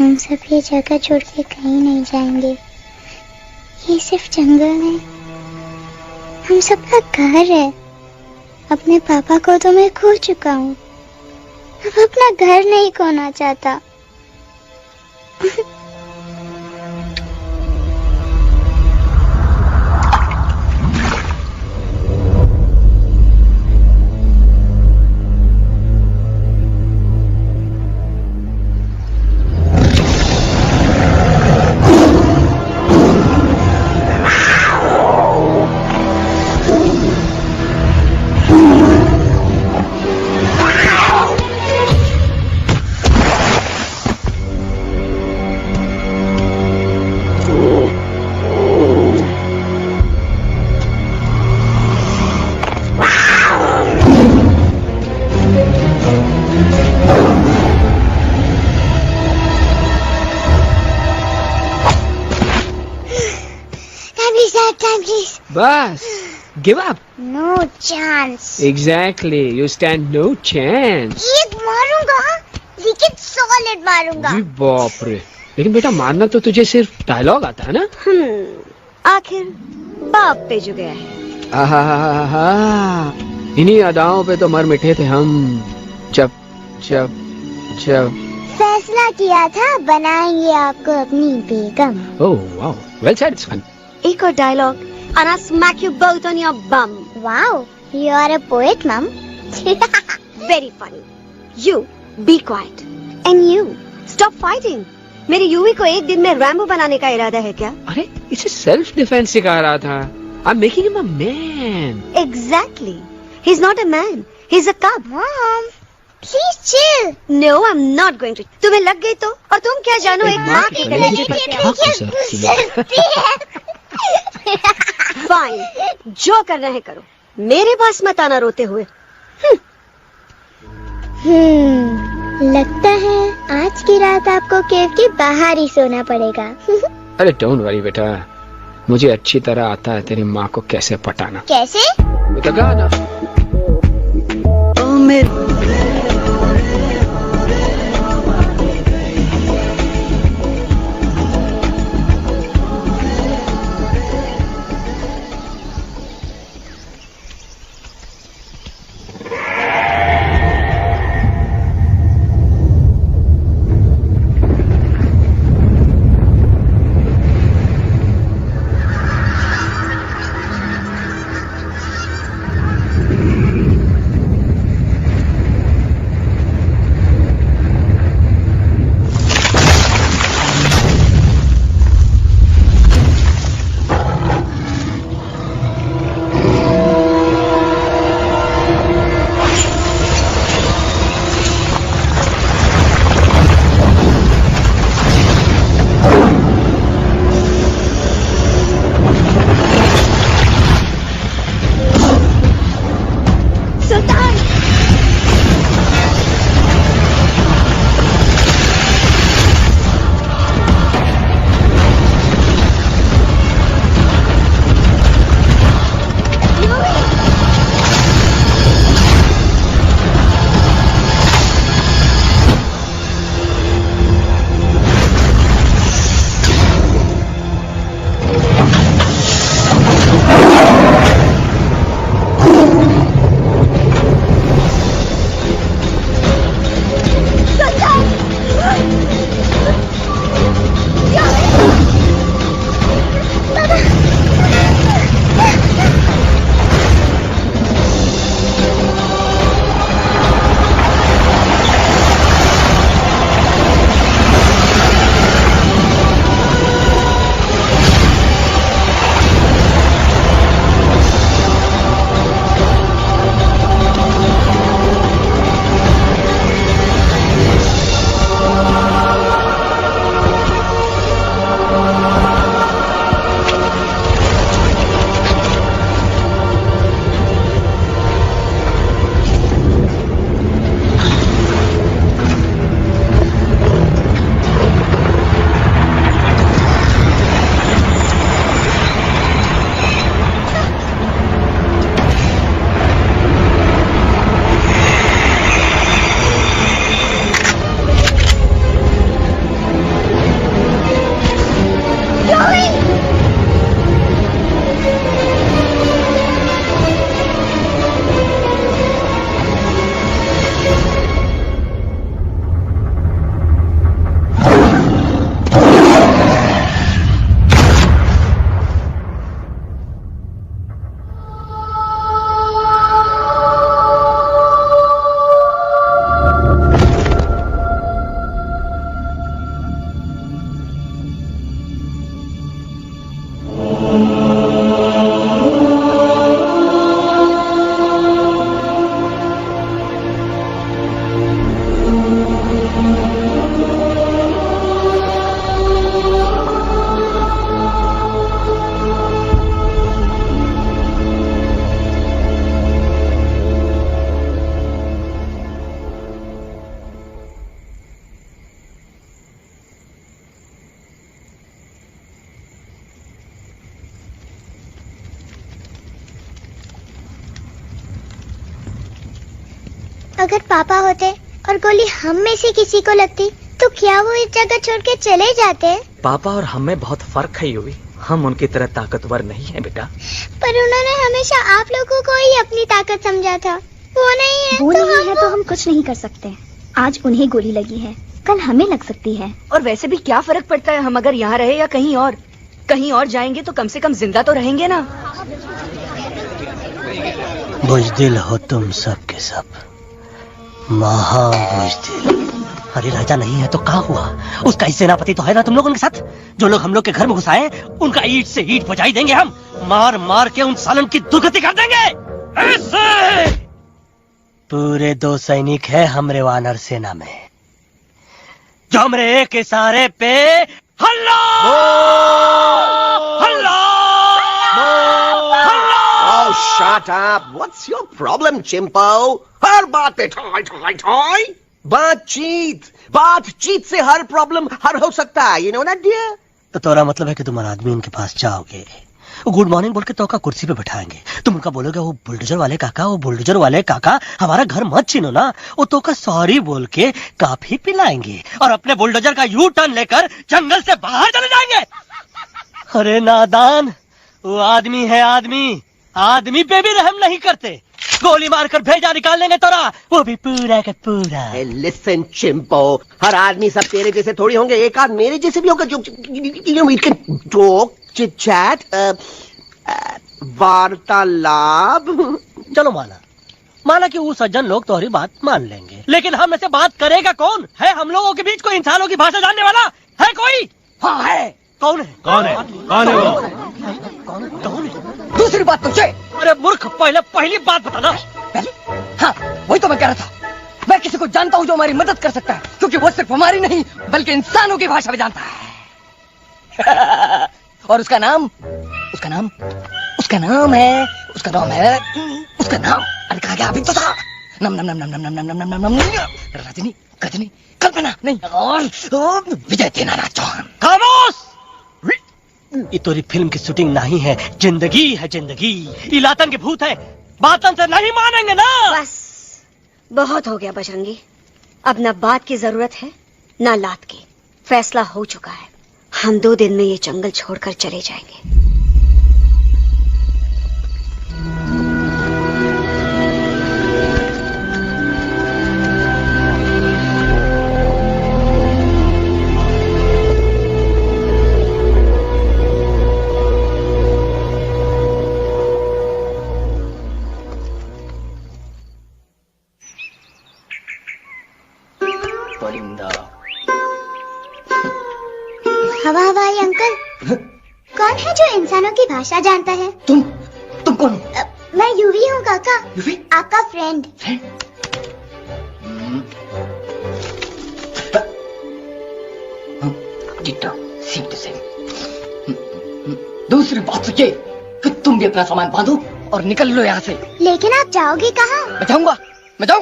हम सब ये जगह छोड़ के कहीं नहीं जाएंगे। ये सिर्फ जंगल है, हम सबका घर है। अपने पापा को तो मैं खो चुका हूँ, अब अपना घर नहीं खोना चाहता। बस, give up. No chance. Exactly, you stand no chance. एक मारूंगा, लेकिन सॉलिड मारूंगा। जी बाप रे, लेकिन बेटा मारना तो तुझे सिर्फ डायलॉग आता है ना? आखिर बाप पे जो गया है। आहा, इन्हीं अदाओं पे तो मर मिटे थे हम। जब जब जब फैसला किया था बनाएंगे आपको अपनी बेगम। ओह वाओ, वेल सेड सन। एक और dialogue and I'll smack you both on your bum. Wow, you are a poet, Mom. Very funny. You be quiet. And you stop fighting. मेरी यूवी को एक दिन में रैम्बो बनाने का इरादा है क्या? अरे इसे सेल्फ डिफेंस सिखा रहा था। I'm making him a man. Exactly. He's not a man. He's a cub. Mom, please chill. No, I'm not going to. तुम्हें लग गई तो? और तुम क्या जानो एक माँ की कलेजे पर क्या? फाइन, जो करना है करो, मेरे पास मत आना रोते हुए। लगता है आज की रात आपको केव के बाहर ही सोना पड़ेगा। अरे डोंट वरी बेटा, मुझे अच्छी तरह आता है तेरी माँ को कैसे पटाना। कैसे? बेटा गाना। अगर पापा होते और गोली हम में से किसी को लगती तो क्या वो इस जगह छोड़ के चले जाते? पापा और हम में बहुत फर्क है यूवी। हम उनकी तरह ताकतवर नहीं है बेटा। पर उन्होंने हमेशा आप लोगों को ही अपनी ताकत समझा था। वो नहीं है वो नहीं है तो हम कुछ नहीं कर सकते। आज उन्हें गोली लगी है, कल हमें लग सकती है। और वैसे भी क्या फर्क पड़ता है हम अगर यहाँ रहे या कहीं और? कहीं और जाएंगे तो कम से कम जिंदा तो रहेंगे ना। बुजदिल हो तुम सब के सब, महा बुजदिल। अरे राजा नहीं है तो क्या हुआ? उसका ही सेनापति तो है ना तुम लोगों के साथ। जो लोग हम लोग के घर में घुसाए उनका ईंट से ईंट बजाई देंगे हम। मार मार के उन सालन की दुर्गति कर देंगे। ऐसे पूरे 2 सैनिक है हमरे वानर सेना में जो हमरे एक इशारे पे हल्ला हल्ला Oh, shut up! What's your problem, Chimpo? हर बात पे ठॉय ठॉय ठॉय। बातचीत से हर प्रॉब्लम हल हो सकता है, you know that dear? तो तोरा मतलब है कि तुम आदमी उनके पास जाओगे, वो गुड मॉर्निंग बोल के तो का कुर्सी पे बैठाएंगे, तुम उनका बोलोगे वो बुलडोजर वाले काका हमारा घर मत छीनो ना, वो तो का सॉरी बोल के काफी पिलाएंगे और अपने बुलडोजर का यू टर्न लेकर जंगल से बाहर चले जाएंगे। अरे नादान, वो आदमी है आदमी पे भी रहम नहीं करते। गोली मारकर भेजा निकाल लेंगे तोरा, वो भी पूरा का पूरा। Hey, listen, Chimpo. हर आदमी सब तेरे जैसे थोड़ी होंगे, एक आध मेरे जैसे भी होगा जो we can talk, chit chat, वार्तालाप। चलो माना कि वो सज्जन लोग तुम्हारी बात मान लेंगे, लेकिन हम ऐसे बात करेगा कौन? है हम लोगों के बीच कोई इंसानों की भाषा जानने वाला है कोई? हाँ है। कौन है वो? दूसरी बात पूछे। अरे मूर्ख, पहली बात बताना। पहले? हाँ, वही तो मैं कह रहा था। मैं किसी को जानता हूँ जो हमारी मदद कर सकता है, क्योंकि वो सिर्फ हमारी नहीं बल्कि इंसानों की भाषा भी जानता है। और उसका नाम है अरे कहा गया अभी तो था। नम रजनी गजनी कल्पना नहीं और विजय तेनालीराम चौहान। खामोश! ये तोरी फिल्म की शूटिंग नहीं है, जिंदगी। इलातन के भूत है, बातन से नहीं मानेंगे ना। बस बहुत हो गया बजरंगी, अब न बात की जरूरत है न लात की। फैसला हो चुका है, हम 2 दिन में ये जंगल छोड़कर चले जाएंगे। हवाई अंकल, कौन है जो इंसानों की भाषा जानता है? तुम कौन हो? मैं यूवी हूँ काका, यूवी? आपका फ्रेंड। दूसरी बात तो ये कि तुम भी अपना सामान बांधो और निकल लो यहाँ से। लेकिन आप जाओगे कहाँ? मैं जाऊंगा मैं कहाँ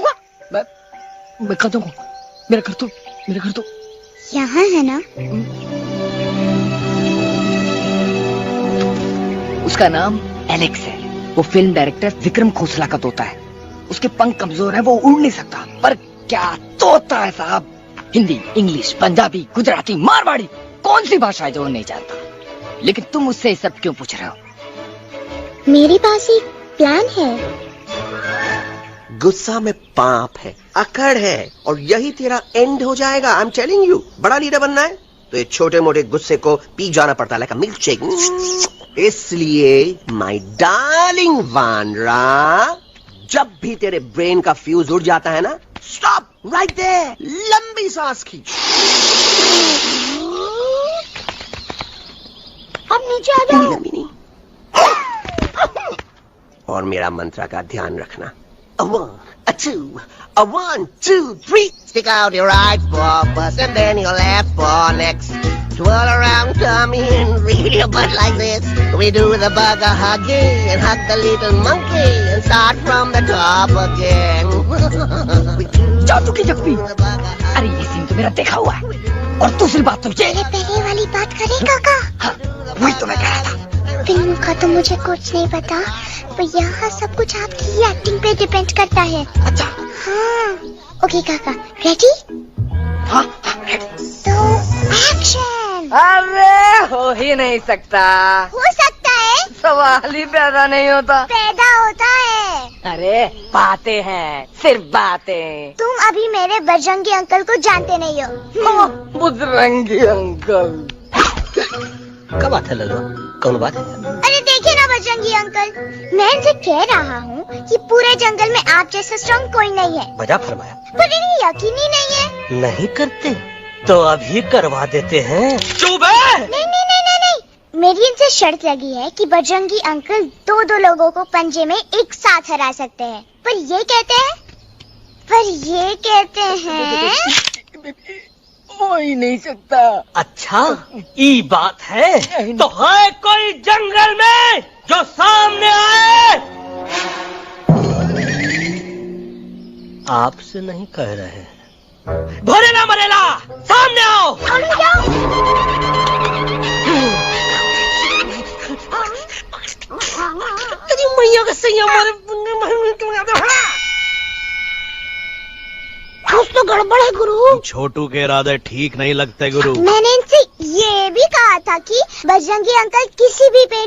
जाऊंगा? मेरा घर तो यहाँ है ना? उसका नाम एलेक्स है। वो फिल्म डायरेक्टर विक्रम खोसला का तोता है। उसके पंख कमजोर है, वो उड़ नहीं सकता, पर क्या तोता है साहब। हिंदी, इंग्लिश, पंजाबी, गुजराती, मारवाड़ी, कौन सी भाषा है जो वो नहीं जानता? लेकिन तुम उससे सब क्यों पूछ रहे हो? मेरे पास एक प्लान है। गुस्सा में पाप है, अकड़ है, और यही तेरा एंड हो जाएगा। आई एम टेलिंग यू, बड़ा लीडर बनना है तो ये छोटे मोटे गुस्से को पी जाना पड़ता है, लाइक अ मिल्क शेक। इसलिए माय डार्लिंग वानरा, जब भी तेरे ब्रेन का फ्यूज उड़ जाता है ना, स्टॉप राइट देयर, लंबी सांस खींच। अब नीचे आ जाओ। लंबी नहीं। और मेरा मंत्र का ध्यान रखना। A 1, 2, 3. Stick out your right paw first and then your left paw next. Twirl around, tummy and reel your butt like this. We do the bugger hugging and hug the little monkey and start from the top again. जादू की जख्मी। अरे ये scene तो मेरा देखा हुआ है। और दूसरी बात तो ये पहले वाली बात करें काका? हाँ, वही तो मैं कह रहा था। फिल्म का तो मुझे कुछ नहीं पता, पर यहाँ सब कुछ आपकी ही एक्टिंग पे डिपेंड करता है। अच्छा। हाँ। ओके काका, रेडी? हाँ। तो एक्शन। अरे हो ही नहीं सकता। हो सकता है। सवाल ही पैदा नहीं होता। पैदा होता है। अरे बातें हैं, सिर्फ बातें। तुम अभी मेरे बजरंगी अंकल को जानते नहीं हो। बुजरंगी अंकल। क्या बात है लल्लू, कौन बात है? अरे देखिए ना बजरंगी अंकल, मैं इनसे कह रहा हूँ कि पूरे जंगल में आप जैसा स्ट्रॉन्ग कोई नहीं है। मजा फरमाया। पर इन्हें यकीन ही नहीं है। नहीं करते तो अभी करवा देते हैं। चुप है। नहीं नहीं नहीं नहीं नहीं, मेरी इनसे शर्त लगी है कि बजरंगी अंकल दो लोगों को पंजे में एक साथ हरा सकते हैं। पर ये कहते हैं हो ही नहीं सकता। अच्छा ये बात है, तो है कोई जंगल में जो सामने आए? आपसे नहीं कह रहे, भरेला मरेला सामने आओ। अरे मैया का सही हमारे कुछ तो गड़बड़ है गुरु। छोटू के इरादे ठीक नहीं लगते गुरु। मैंने इनसे ये भी कहा था कि बजरंगी अंकल किसी भी पेड़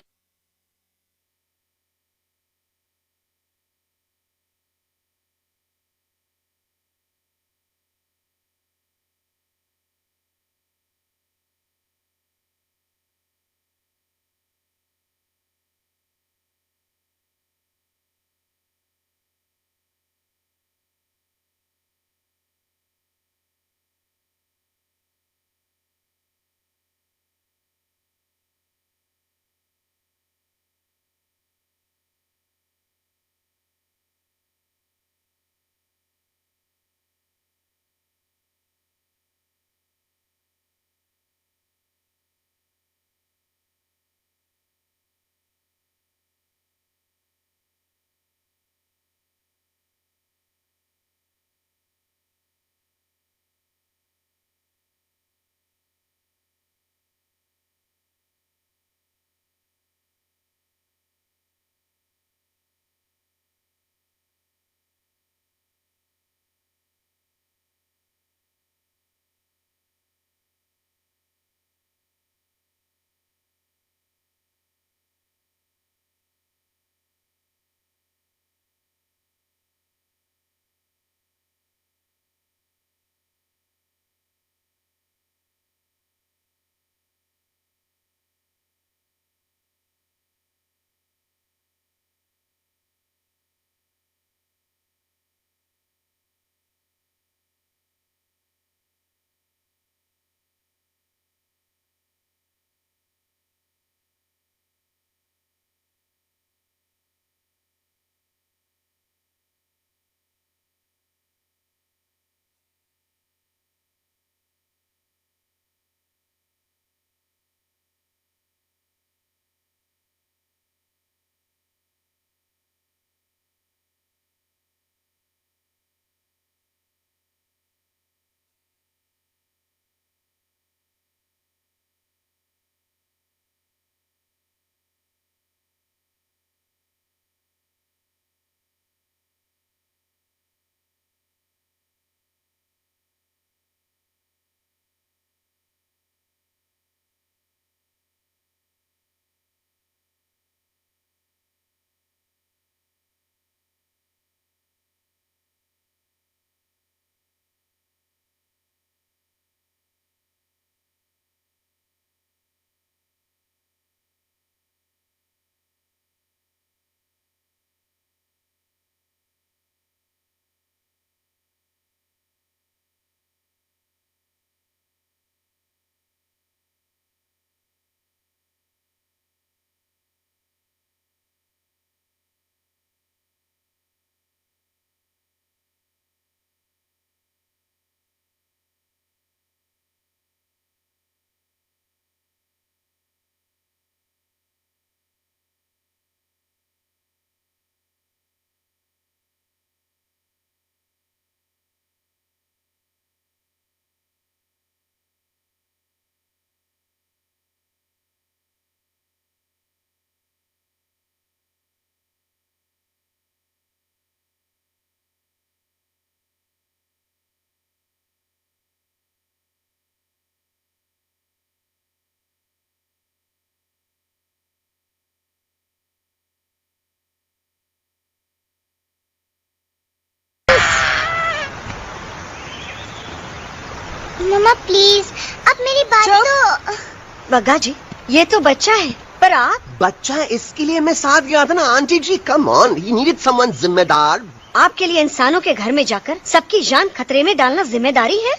मम्मा प्लीज अब मेरी बात चुप। तो बग्गा जी, ये तो बच्चा है, पर आप बच्चा है इसके लिए मैं साथ गया था ना aunty ji. Come on, he needed someone जिम्मेदार। आपके लिए इंसानों के घर में जाकर सबकी जान खतरे में डालना जिम्मेदारी है?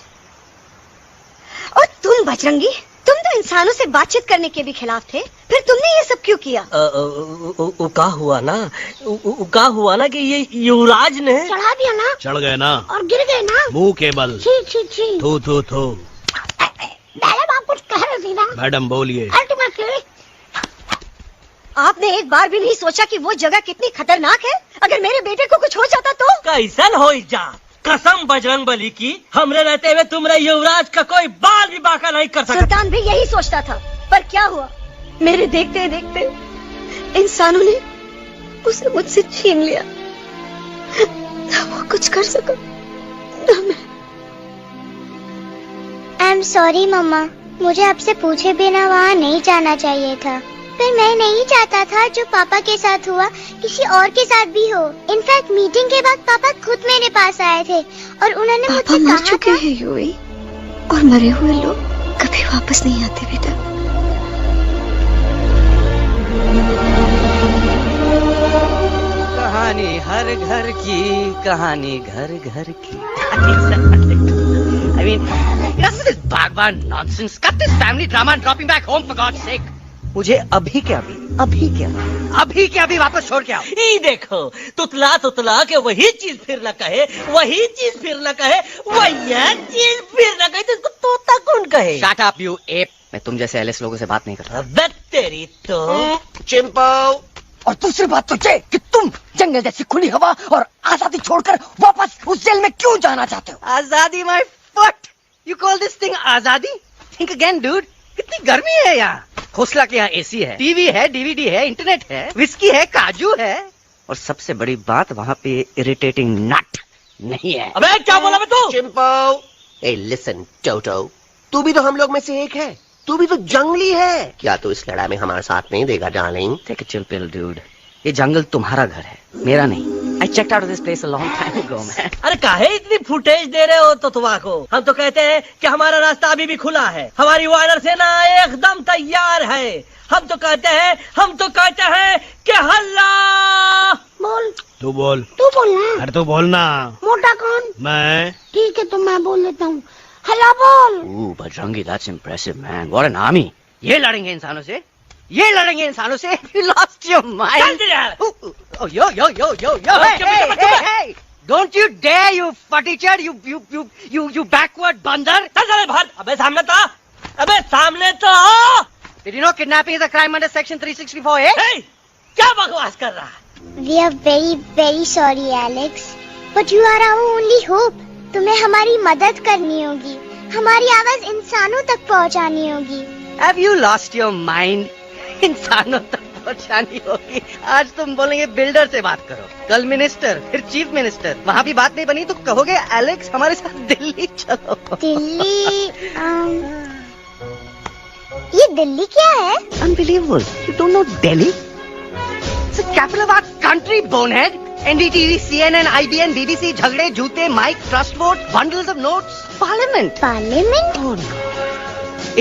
और तुम बजरंगी, तुम तो इंसानों से बातचीत करने के भी खिलाफ थे, फिर तुमने ये सब क्यों किया? का हुआ ना कि ये युवराज ने चढ़ा दिया ना चढ़ गए ना, और गिर गए ना। मुंह के बल। छी छी छी। थू थू थू। मैडम आप कुछ कह रही थी ना। मैडम बोलिए। अल्टीमेटली आपने एक बार भी नहीं सोचा कि वो जगह कितनी खतरनाक है? अगर मेरे बेटे को कुछ हो जाता तो? कैसन हो जा, कसम बजरंग बली की, हमरे रहते हुए तुमरे युवराज का कोई बाल भी बाका नहीं कर सकता। सुल्तान भी यही सोचता था, पर क्या हुआ? मेरे देखते देखते इंसानों ने उसे मुझसे छीन लिया। ना वो कुछ कर सका, ना मैं। आई एम सॉरी मम्मा, मुझे आपसे पूछे बिना वहाँ नहीं जाना चाहिए था। पर मैं नहीं चाहता था जो पापा के साथ हुआ किसी और के साथ भी हो। इनफैक्ट मीटिंग के बाद पापा खुद मेरे पास आए थे और उन्होंने मुझसे मर कहा चुके था हैं यूवी, और मरे हुए लोग कभी वापस नहीं आते बेटा। कहानी हर घर की, कहानी घर घर की। I mean, this is bhagwan nonsense. Cut this family drama and drop him back home for God's sake. मुझे अभी के अभी वापस छोड़ के आओ। ई देखो, तुतला तुतला के वही चीज फिर न कहे, वही चीज फिर न कहे, वही चीज फिर न कहे, तो इसको तोता कौन कहे? Shut up, you ape. मैं तुम जैसे एलिस लोगों से बात नहीं करता। अबे तेरी तो। चिंपो। और दूसरी बात तो ये कि तुम जंगल जैसी खुली हवा और आजादी छोड़कर वापस उस जेल में क्यों जाना चाहते हो? आजादी my foot. You call this thing आजादी? Think again dude. कितनी गर्मी है यहाँ। खोसला के यहाँ एसी है, टीवी है, डीवीडी है, इंटरनेट है, विस्की है, काजू है, और सबसे बड़ी बात वहाँ पे इरिटेटिंग नट नहीं है। अबे क्या बोला मैं तू? चिंपो। ए लिसन टोटो, तू भी तो हम लोग में से एक है। तू भी तो जंगली है। क्या तू इस लड़ाई में हमारा साथ नहीं देगा darling? Take a chill pill dude. ये जंगल तुम्हारा घर है, मेरा नहीं। I checked out of this place a long time ago, man. अरे काहे इतनी फुटेज दे रहे हो तो तुमको? हम तो कहते हैं कि हमारा रास्ता अभी भी खुला है, हमारी वानर सेना एकदम तैयार है। हम तो कहते हैं कि हल्ला। बोल। तू बोल। तू बोलना। अरे तू बोलना। मोटा कौन? मैं। ठीक है तो मैं बोल देता हूँ। हल्ला बोल। Ooh, Bajrangi, that's impressive, man. What an army. ये लड़ेंगे इंसानों से? You lost your mind. Oh, yo. Hey. Don't you dare, you furniture, you backward बंदर. चल भाग। अबे सामने तो आओ। Did you know kidnapping is a crime under section 364A? Hey, क्या बकवास कर रहा है? We are very very sorry Alex, but you are our only hope. तुम्हें हमारी मदद करनी होगी, हमारी आवाज इंसानों तक पहुंचानी होगी। Have you lost your mind? इंसानों तक पहुंचानी होगी। आज तुम बोलेंगे बिल्डर से बात करो, कल मिनिस्टर, फिर चीफ मिनिस्टर। वहाँ भी बात नहीं बनी तो कहोगे एलेक्स हमारे साथ दिल्ली चलो। दिल्ली ये दिल्ली क्या है? Unbelievable. You don't know Delhi? It's the capital of our country, bonehead. NDTV, CNN, IBN, BBC, झगड़े, जूते, mike, trust vote, bundles of notes, parliament. Parliament? Oh no.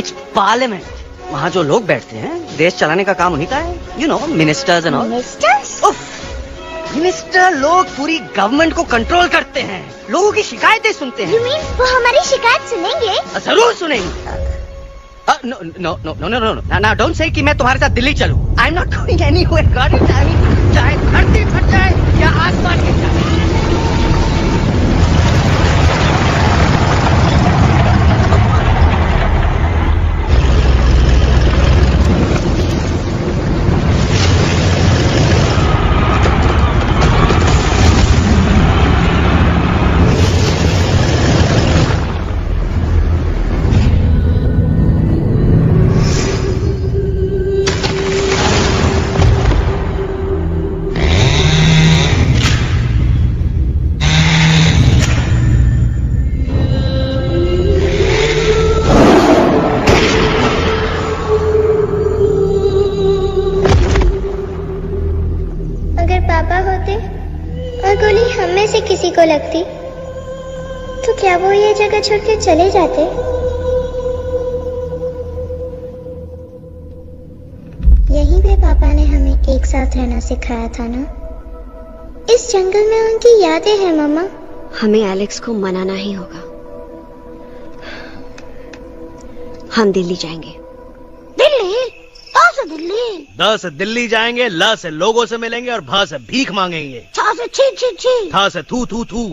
It's parliament. वहाँ जो लोग बैठते हैं, देश चलाने का काम उन्हीं का है। You know, ministers and all. Ministers? Minister लोग पूरी गवर्नमेंट को कंट्रोल करते हैं, लोगों की शिकायतें सुनते You हैं। mean वो हमारी शिकायत सुनेंगे? जरूर सुनेंगे। No. Now don't say कि मैं तुम्हारे साथ दिल्ली चलूं। I'm not going anywhere. God is having चाहे धरती फट जाए या आसमान गिर जाए। जगह छोड़ के चले जाते। यहीं पे पापा ने हमें एक साथ रहना सिखाया था ना। इस जंगल में उनकी यादें हैं मम्मा। हमें एलेक्स को मनाना ही होगा। हम दिल्ली जाएंगे। दिल्ली? कहाँ से दिल्ली? द से दिल्ली जाएंगे, ल से लोगों से मिलेंगे और भ से भीख मांगेंगे, छा से छी छी छी, था से थू थू थू।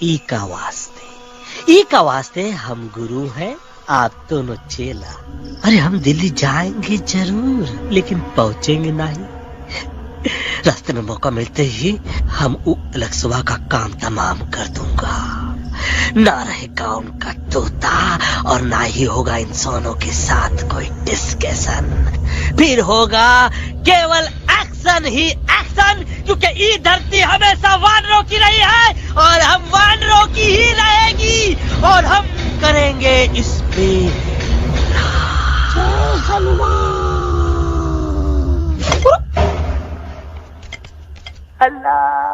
ई का वास्ते हम गुरु हैं, आप दोनों चेला। अरे हम दिल्ली जाएंगे जरूर, लेकिन पहुंचेंगे नहीं। रास्ते में मौका मिलते ही हम अलग का काम तमाम कर दूंगा। ना रहेगा उनका तोता और ना ही होगा इंसानों के साथ कोई डिस्कशन। फिर होगा केवल एक्शन ही एक्शन, क्योंकि ये धरती हमेशा वानरों की रही है और हम वानरों की ही रहेगी, और हम करेंगे इस पे अल्लाह।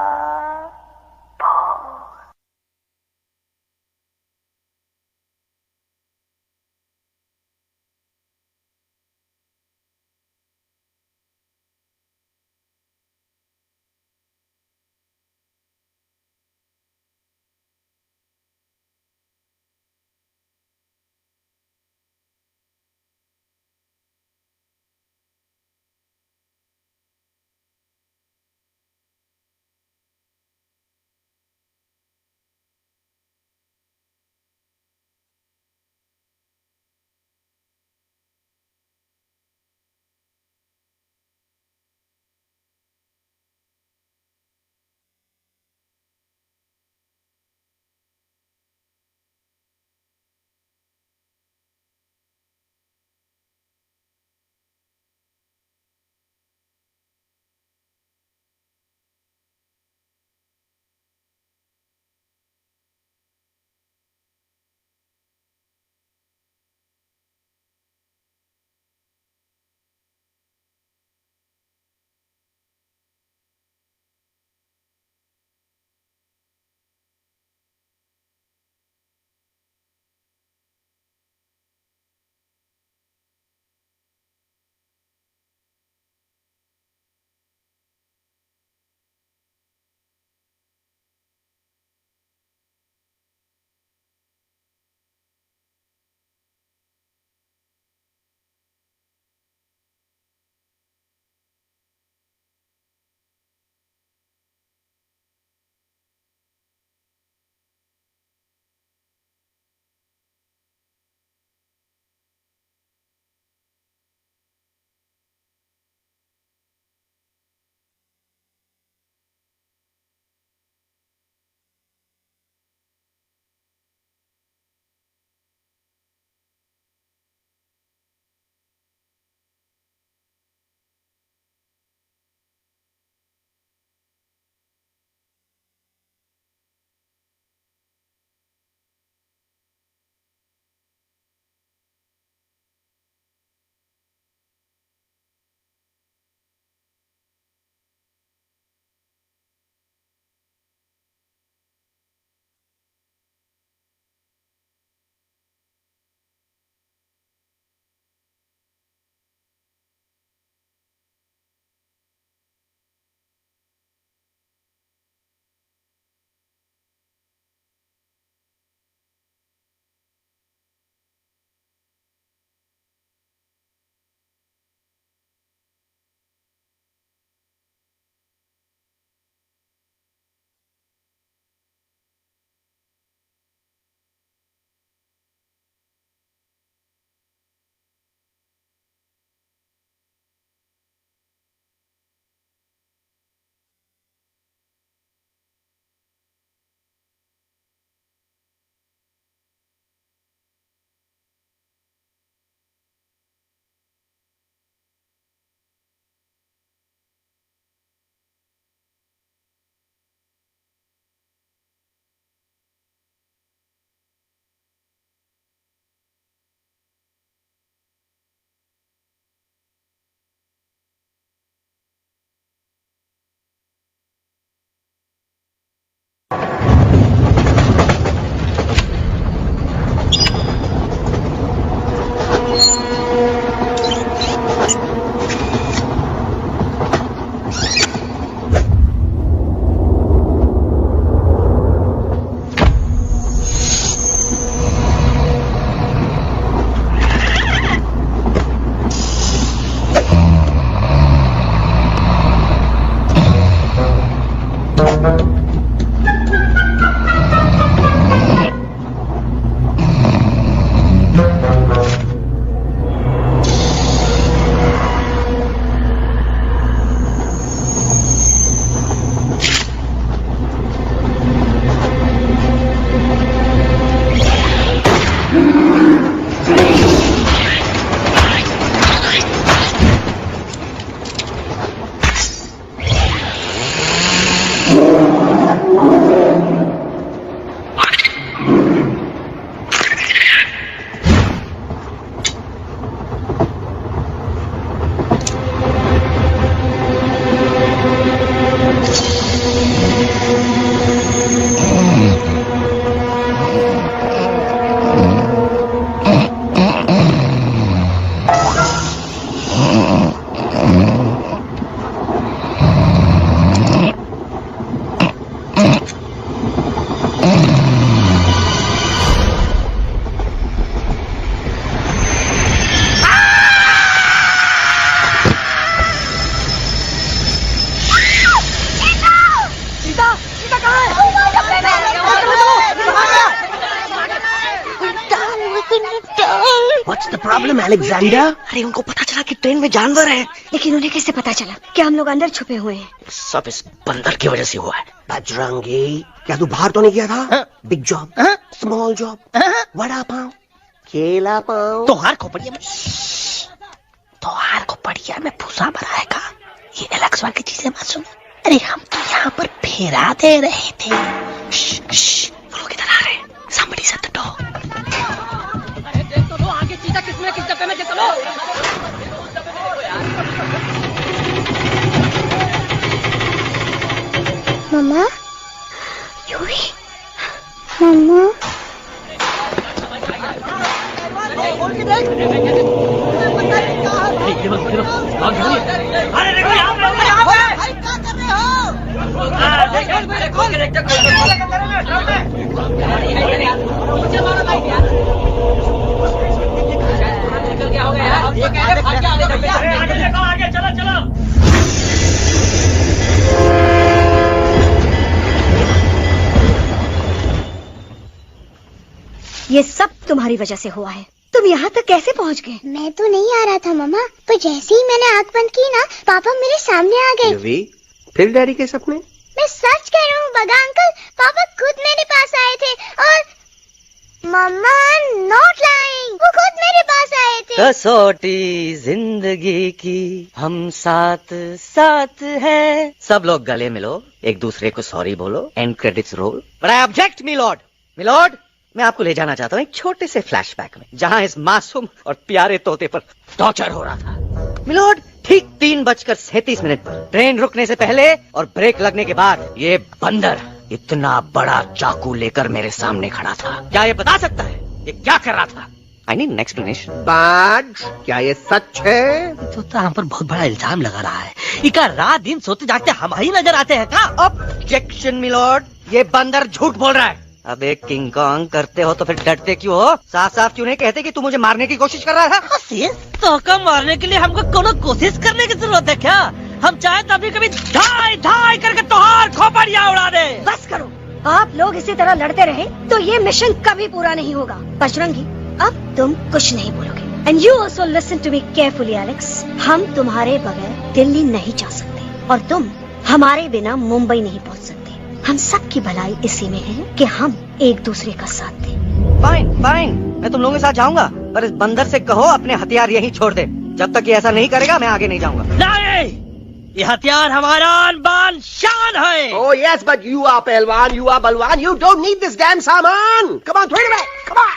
What's the problem, Alexander? अरे उनको पता चला कि ट्रेन में जानवर है, लेकिन उन्हें कैसे पता चला कि हम लोग अंदर छुपे हुए हैं? सब इस बंदर की वजह से हुआ है। बजरंगी, क्या तू बाहर तो नहीं गया था? Big job, small job, vada pav, केला पाव। तोहार खोपड़िया में भूसा भराएगा। ये एलेक्स वाल की चीजें मत सुन। अरे हम तो यहाँ पर फेरा दे रहे थे। वो लोग इधर आ रहे हैं। Somebody shut the door. मम्मा, यूवी, मम्मा, ये सब तुम्हारी वजह से हुआ है। तुम यहाँ तक कैसे पहुँच गए? मैं तो नहीं आ रहा था मम्मा, पर जैसे ही मैंने आँख बंद की ना, पापा मेरे सामने आ गए। यूवी, फिर डैडी के सपने? मैं सच कह रहा हूँ बगा अंकल, पापा खुद मेरे पास आए थे और मम्मा नॉट लाइंग, वो खुद मेरे पास आए थे। कसौटी जिंदगी की हम साथ साथ हैं। सब लोग गले मिलो, एक दूसरे को सॉरी बोलो, and credits roll. But I object my lord. My lord, मैं आपको ले जाना चाहता हूँ एक छोटे से फ्लैशबैक में, जहाँ इस मासूम और प्यारे तोते पर टॉर्चर हो रहा था। मिलॉर्ड, ठीक 3:37 पर ट्रेन रुकने से पहले और ब्रेक लगने के बाद ये बंदर इतना बड़ा चाकू लेकर मेरे सामने खड़ा था। क्या ये बता सकता है ये क्या कर रहा था? I need an explanation. बाज, क्या ये सच है? तो हम पर बहुत बड़ा इल्जाम लगा रहा है। इका रात दिन सोते जागते हम ही नजर आते हैं का? ऑब्जेक्शन मिलॉर्ड, ये बंदर झूठ बोल रहा है। अब एक किंग कॉन्ग करते हो तो फिर डरते क्यों हो? साफ साफ क्यों नहीं कहते कि तू मुझे मारने की कोशिश कर रहा था? तो मारने के लिए हमको कोनो कोशिश करने की जरूरत है क्या? हम चाहे तभी कभी ढाई ढाई करके तोहार खोपड़िया उड़ा दे। बस करो, आप लोग इसी तरह लड़ते रहे तो ये मिशन कभी पूरा नहीं होगा। बजरंगी, अब तुम कुछ नहीं बोलोगे। And you also listen to me carefully Alex. हम तुम्हारे बगैर दिल्ली नहीं जा सकते और तुम हमारे बिना मुंबई नहीं पहुंच सकते। हम सब की भलाई इसी में है कि हम एक दूसरे का साथ दें। फाइन फाइन, मैं तुम लोगों के साथ जाऊंगा, पर इस बंदर से कहो अपने हथियार यहीं छोड़ दे। जब तक ये ऐसा नहीं करेगा मैं आगे नहीं जाऊंगा। नहीं, ये हथियार हमारा आन-बान शान है। Oh yes, but you are पहलवान, you are बलवान, you don't need this damn सामान. Come on, throw it away. Come on.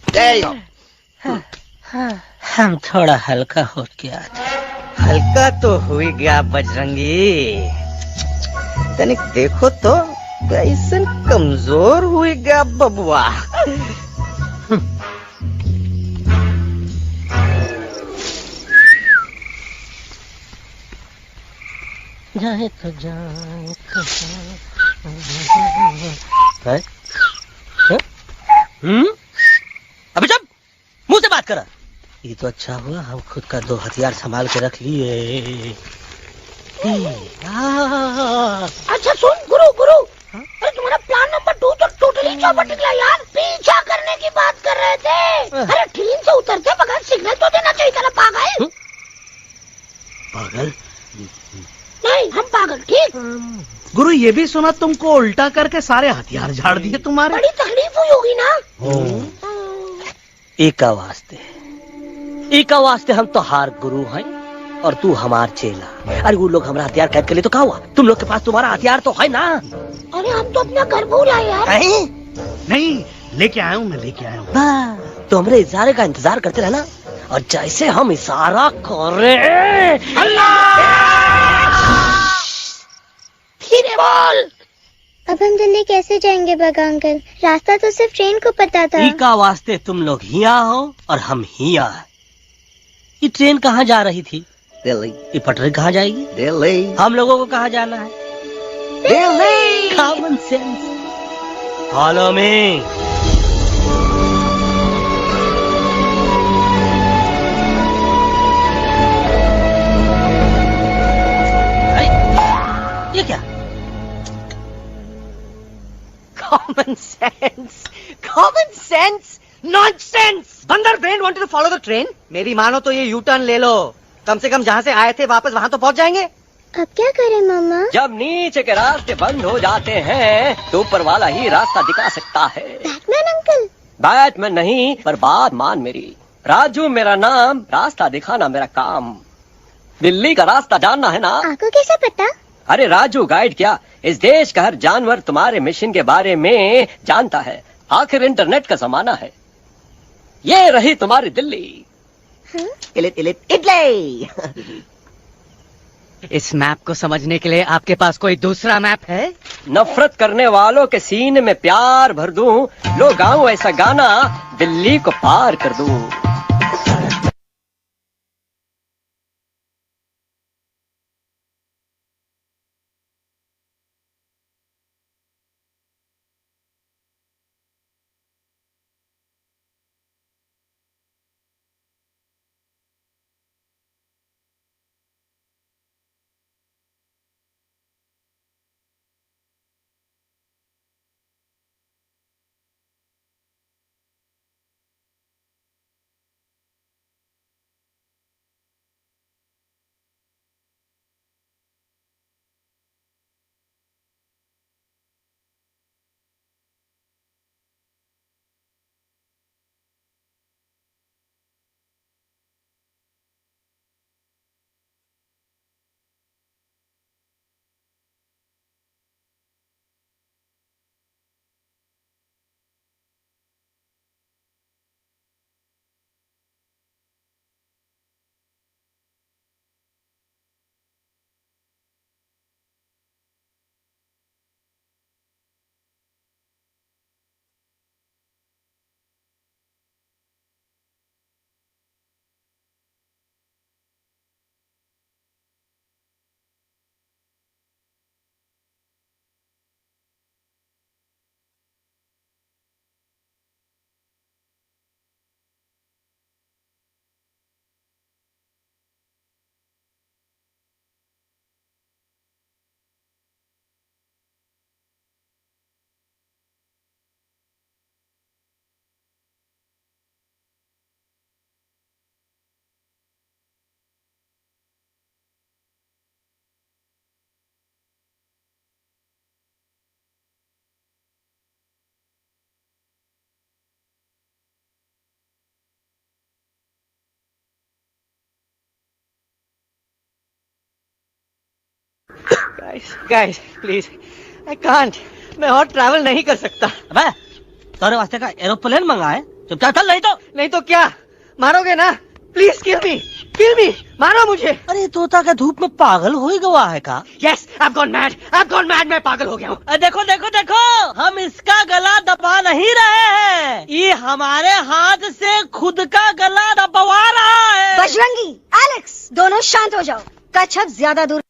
There you go. हम थोड़ा हल्का हो गया था। हल्का तो हुई गया बजरंगी, तनिक देखो तो कैसे कमजोर हुई गया बबुआ। जाए तो जाए अबे जब मुंह से बात करा। ये तो अच्छा हुआ हम खुद का 2 हथियार संभाल के रख लिए। अच्छा सुन गुरु, अरे तुम्हारा प्लान नंबर 2 तो टोटली चौपट निकला यार। पीछा करने की बात कर रहे थे। अरे ट्रेन से उतरते बगैर सिग्नल तो देना चाहिए था ना पागल। पागल नहीं, हम पागल, ठीक। गुरु, ये भी सुना तुमको उल्टा करके सारे हथियार झाड़ दिए तुम्हारे। बड़ी तकलीफ हुई होगी ना। एक वास्ते हम तो हार गुरु हैं और तू हमार चेला। अरे वो लोग हमारा हथियार कैद कर ले तो क्या हुआ? तुम लोग के पास तुम्हारा हथियार तो है ना। अरे हम तो अपना घर भूल आए यार। नहीं, लेके आया हूँ, मैं लेके आया हूँ। तो हमारे इजारे का इंतजार करते रहना। और जैसे हम इशारा कर रहे हैं, धीरे बोल। अब हम दिल्ली कैसे जाएंगे बगा अंकल? रास्ता तो सिर्फ ट्रेन को पता था। ई का वास्ते तुम लोग हिया हो और हम हिया। ये ट्रेन कहाँ जा रही थी? दिल्ली। ये पटरी कहाँ जाएगी? दिल्ली। हम लोगों को कहाँ जाना है? Delhi. Common sense. Follow me. ये क्या? Common sense. Common sense. Nonsense. बंदर brain wanted to follow the train. मेरी मानो तो ये यू टर्न ले लो। कम से कम जहाँ से आए थे वापस वहाँ तो पहुँच जाएंगे। अब क्या करें मामा? जब नीचे के रास्ते बंद हो जाते हैं तो ऊपर वाला ही रास्ता दिखा सकता है। Batman uncle. बैटमैन नहीं, पर बात मान मेरी। राजू मेरा नाम, रास्ता दिखाना मेरा काम। दिल्ली का रास्ता जानना है ना? आपको कैसे पता? अरे राजू गाइड क्या, इस देश का हर जानवर तुम्हारे मिशन के बारे में जानता है। आखिर इंटरनेट का जमाना है। ये रही तुम्हारी दिल्ली। इडली। इस मैप को समझने के लिए आपके पास कोई दूसरा मैप है? नफरत करने वालों के सीने में प्यार भर दूं, लो गाऊं ऐसा गाना, दिल्ली को पार कर दूं। Guys, please, I can't. मैं और ट्रैवल नहीं कर सकता। अबे, तुम्हारे वास्ते का एरोप्लेन मंगाए, चुपचाप चल, नहीं तो क्या मारोगे ना? प्लीज किल मी, मारो मुझे। अरे तोता का धूप में पागल हो ही गवा है का? Yes, I've gone mad, मैं पागल हो गया हूँ। देखो, हम इसका गला दबा नहीं रहे हैं, ये हमारे हाथ से खुद का गला दबवा रहा है। बजरंगी, एलेक्स, दोनों शांत हो जाओ। कच्छप ज्यादा दूर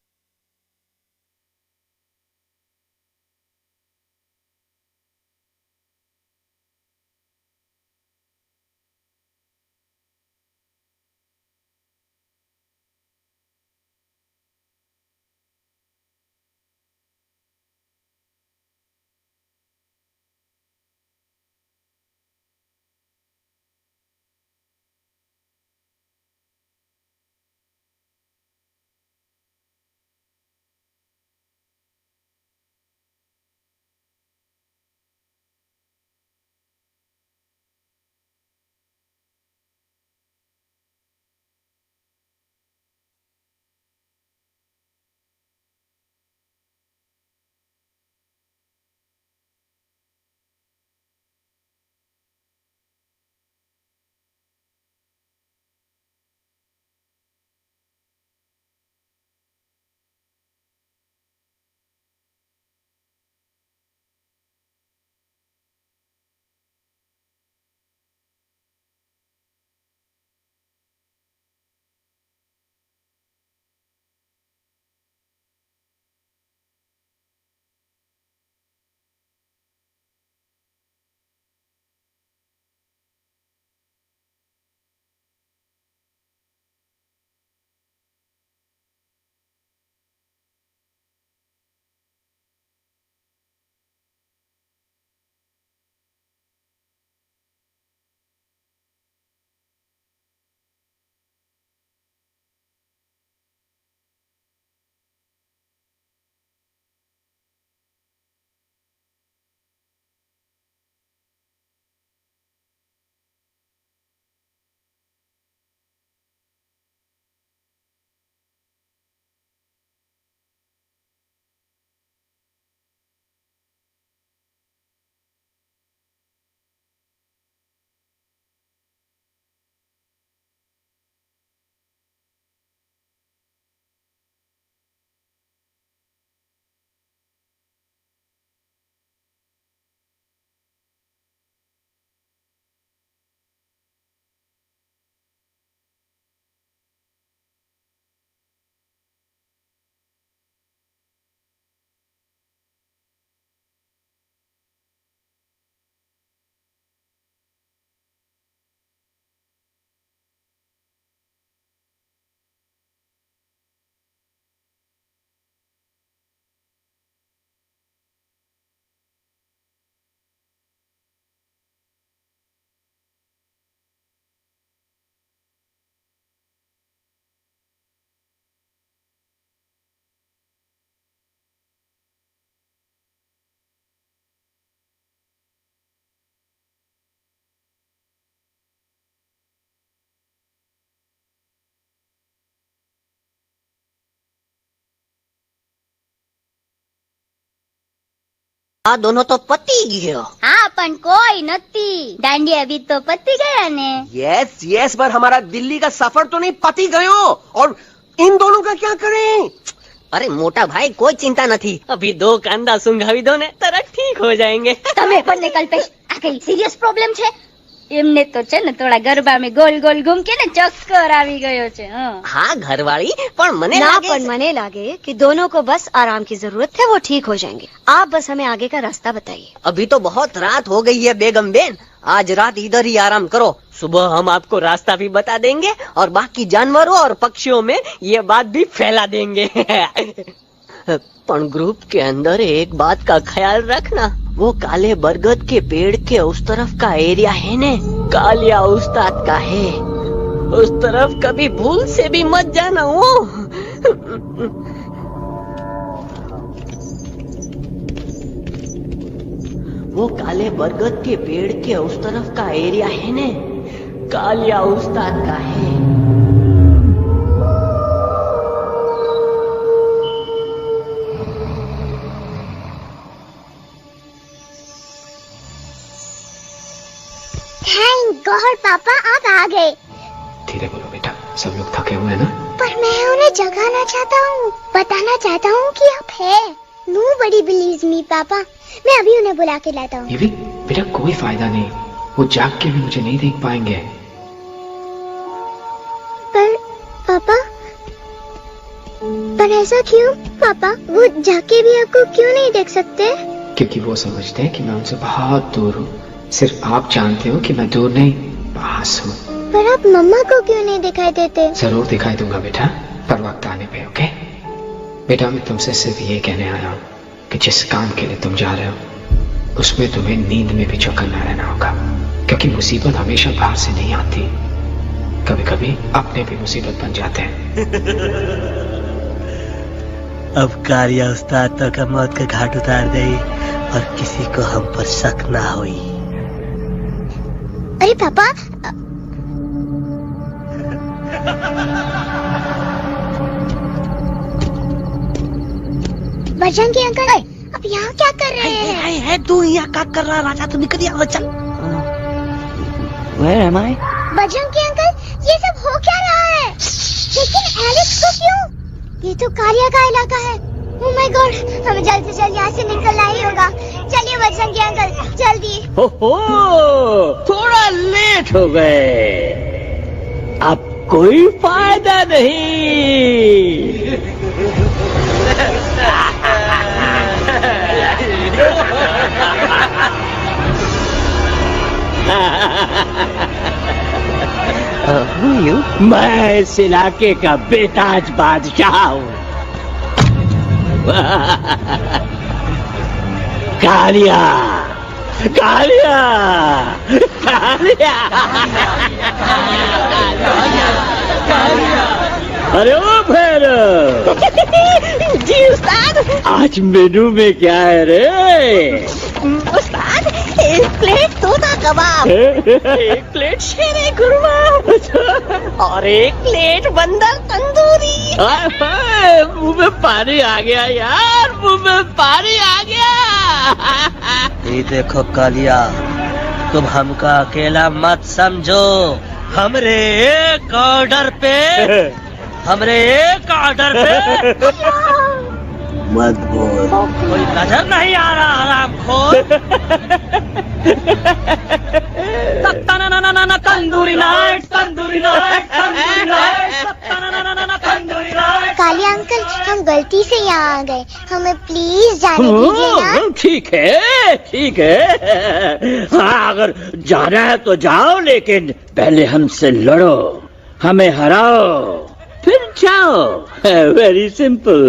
આ દોનો તો પતી ગયો. હા પણ કોઈ નથી. દાંડિયા भी तो पती गया ने. यस यस, पर हमारा दिल्ली का सफर तो नहीं पती गयो. और इन दोनों का क्या करें? अरे मोटा भाई कोई चिंता नहीं, अभी 2 कांदा सुंघावी दो ने तरह ठीक हो जाएंगे. તમે પણ ને કલ્પેશ આ કઈ સિરિયસ પ્રોબ્લેમ છે? એમને તો છે ને થોડા ગરબામાં ગોલ ગોલ ઘૂમ કે ને ચક્કર આવી ગયો છે. हाँ घरवाली पर मने ना लागे पर मने लागे कि दोनों को बस आराम की जरूरत है, वो ठीक हो जाएंगे. आप बस हमें आगे का रास्ता बताइए. अभी तो बहुत रात हो गई है बेगम बेन, आज रात इधर ही आराम करो, सुबह हम आपको रास्ता भी बता देंगे और बाकी जानवरों और पक्षियों में ये बात भी फैला देंगे. पर ग्रुप के अंदर एक बात का ख्याल रखना, वो काले बरगद के पेड़ के उस तरफ का एरिया है ने कालिया उस्ताद का है, उस तरफ कभी भूल से भी मत जाना. वो काले बरगद के पेड़ के उस तरफ का एरिया है ने कालिया उस्ताद का है. थैंक गॉड पापा आप आ गए. धीरे बोलो बेटा, सब लोग थके हुए हैं ना. पर मैं उन्हें जगाना चाहता हूँ, बताना चाहता हूँ कि आप है. Nobody believes me पापा. मैं अभी उन्हें बुला के लाता हूँ. ये भी बेटा कोई फायदा नहीं, वो जाग के भी मुझे नहीं देख पाएंगे. पर पापा, पर ऐसा क्यों पापा? वो जाके भी आपको क्यों नहीं देख सकते? क्योंकि वो समझते हैं कि मैं उनसे बहुत दूर हूँ. सिर्फ आप जानते हो कि मैं दूर नहीं, पास हूँ. पर आप मम्मा को क्यों नहीं दिखाई देते? जरूर दिखाई दूंगा बेटा, पर वक्त आने पे. ओके बेटा, मैं तुमसे सिर्फ ये कहने आया हूँ कि जिस काम के लिए तुम जा रहे हो उसमें तुम्हें नींद में भी चौकन्ना रहना होगा, क्योंकि मुसीबत हमेशा बाहर से नहीं आती, कभी कभी अपने भी मुसीबत बन जाते हैं. अब कालिया उस्ताद तो का मौत का घाट उतार दे और किसी को हम पर शक ना हुई. अरे पापा, बजरंगी अंकल अब यहाँ क्या कर रहे हैं? है तू यहाँ क्या कर रहा राजा? तू निकल यहाँ चल. Where am I? Bajrangi uncle, ये सब हो क्या रहा है? लेकिन एलेक्स को क्यों? ये तो कालिया का इलाका है. ओह माय गॉड, हमें जल्द से जल्द यहाँ से निकलना ही होगा. चलिए बजरंगी अंकल, जल्दी. हो थोड़ा लेट हो गए, अब कोई फायदा नहीं. मैं इस इलाके का बेताज बादशाह हूँ. कालिया कालिया कालिया. अरे ओ भैरव. जी उस्ताद. आज मेनू में क्या है रे? उस्ताद, 1 प्लेट तोता कबाब, 1 प्लेट शेरे कुरमा और 1 प्लेट बंदर तंदूरी. मुंह में पानी आ गया यार, मुंह में पानी आ गया. ये देखो कालिया, तुम हमका अकेला मत समझो. हमरे एक ऑर्डर पे मत बोल, कोई नजर नहीं आ रहा हरामखोर. Tandoori night, tandoori night, tandoori night, tandoori night. Kaliya uncle, हम गलती से यहाँ आ गए, हमें प्लीज जाने दीजिए ना. ठीक है ठीक है, हाँ अगर जाना है तो जाओ, लेकिन पहले हमसे लड़ो, हमें हराओ, फिर जाओ. Very simple.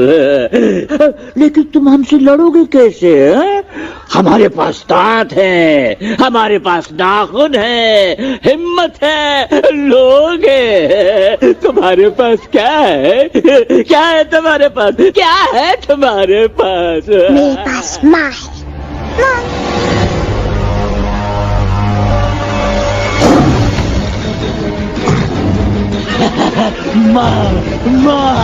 लेकिन तुम हमसे लड़ोगे कैसे? हमारे पास दांत है, हमारे पास नाखून है, हिम्मत है, लोग है. तुम्हारे पास क्या है? क्या है तुम्हारे पास? क्या है तुम्हारे पास? मेरे पास माँ है. माँ माँ.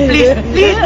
प्लीज प्लीज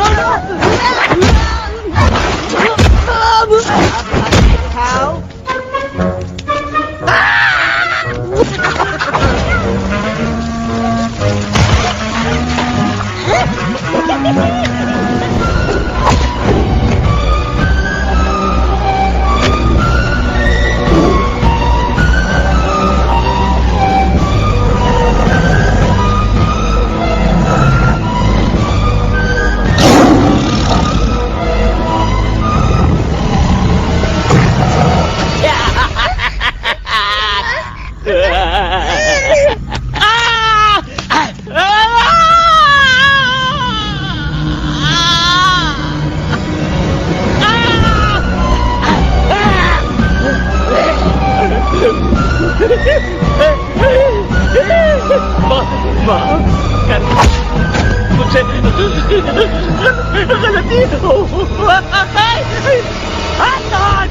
मुझसे गलती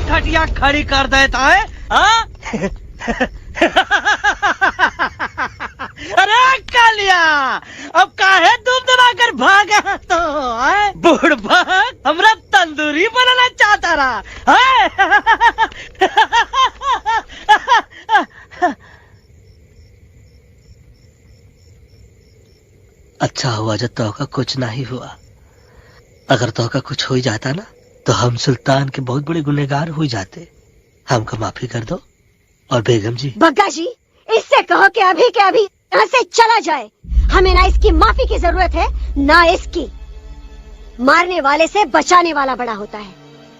खटिया खड़ी कर देता है अरे कालिया अब काहे तुम दबाकर भागा तो बुढ़बा हमरा तंदूरी बनाना चाहता रहा अच्छा हुआ जब तोका कुछ नहीं हुआ। अगर तोका कुछ हो ही जाता ना तो हम सुल्तान के बहुत बड़े गुनहगार हो जाते। हमको माफी कर दो। और बेगम जी, बग्गा जी, इससे कहो कि अभी के अभी यहाँ से चला जाए। हमें ना इसकी माफी की जरूरत है ना इसकी। मारने वाले से बचाने वाला बड़ा होता है,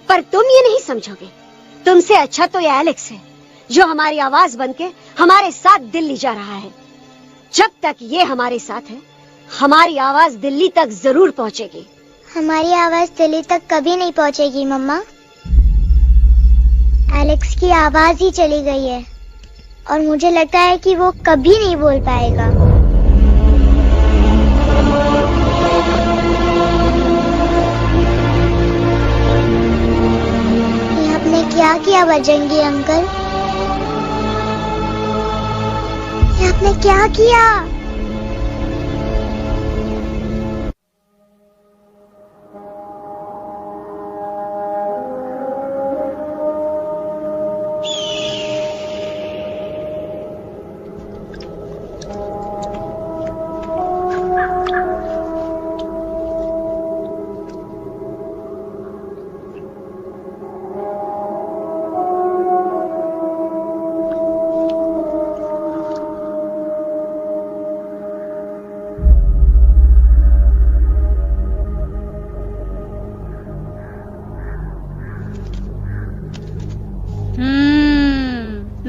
पर तुम ये नहीं समझोगे। तुमसे अच्छा तो ये एलेक्स है जो हमारी आवाज बनके हमारे साथ दिल्ली जा रहा है। जब तक ये हमारे साथ है हमारी आवाज दिल्ली तक जरूर पहुंचेगी। हमारी आवाज दिल्ली तक कभी नहीं पहुंचेगी मम्मा। एलेक्स की आवाज ही चली गई है और मुझे लगता है कि वो कभी नहीं बोल पाएगा। ये आपने क्या किया बजरंगी अंकल? ये आपने क्या किया?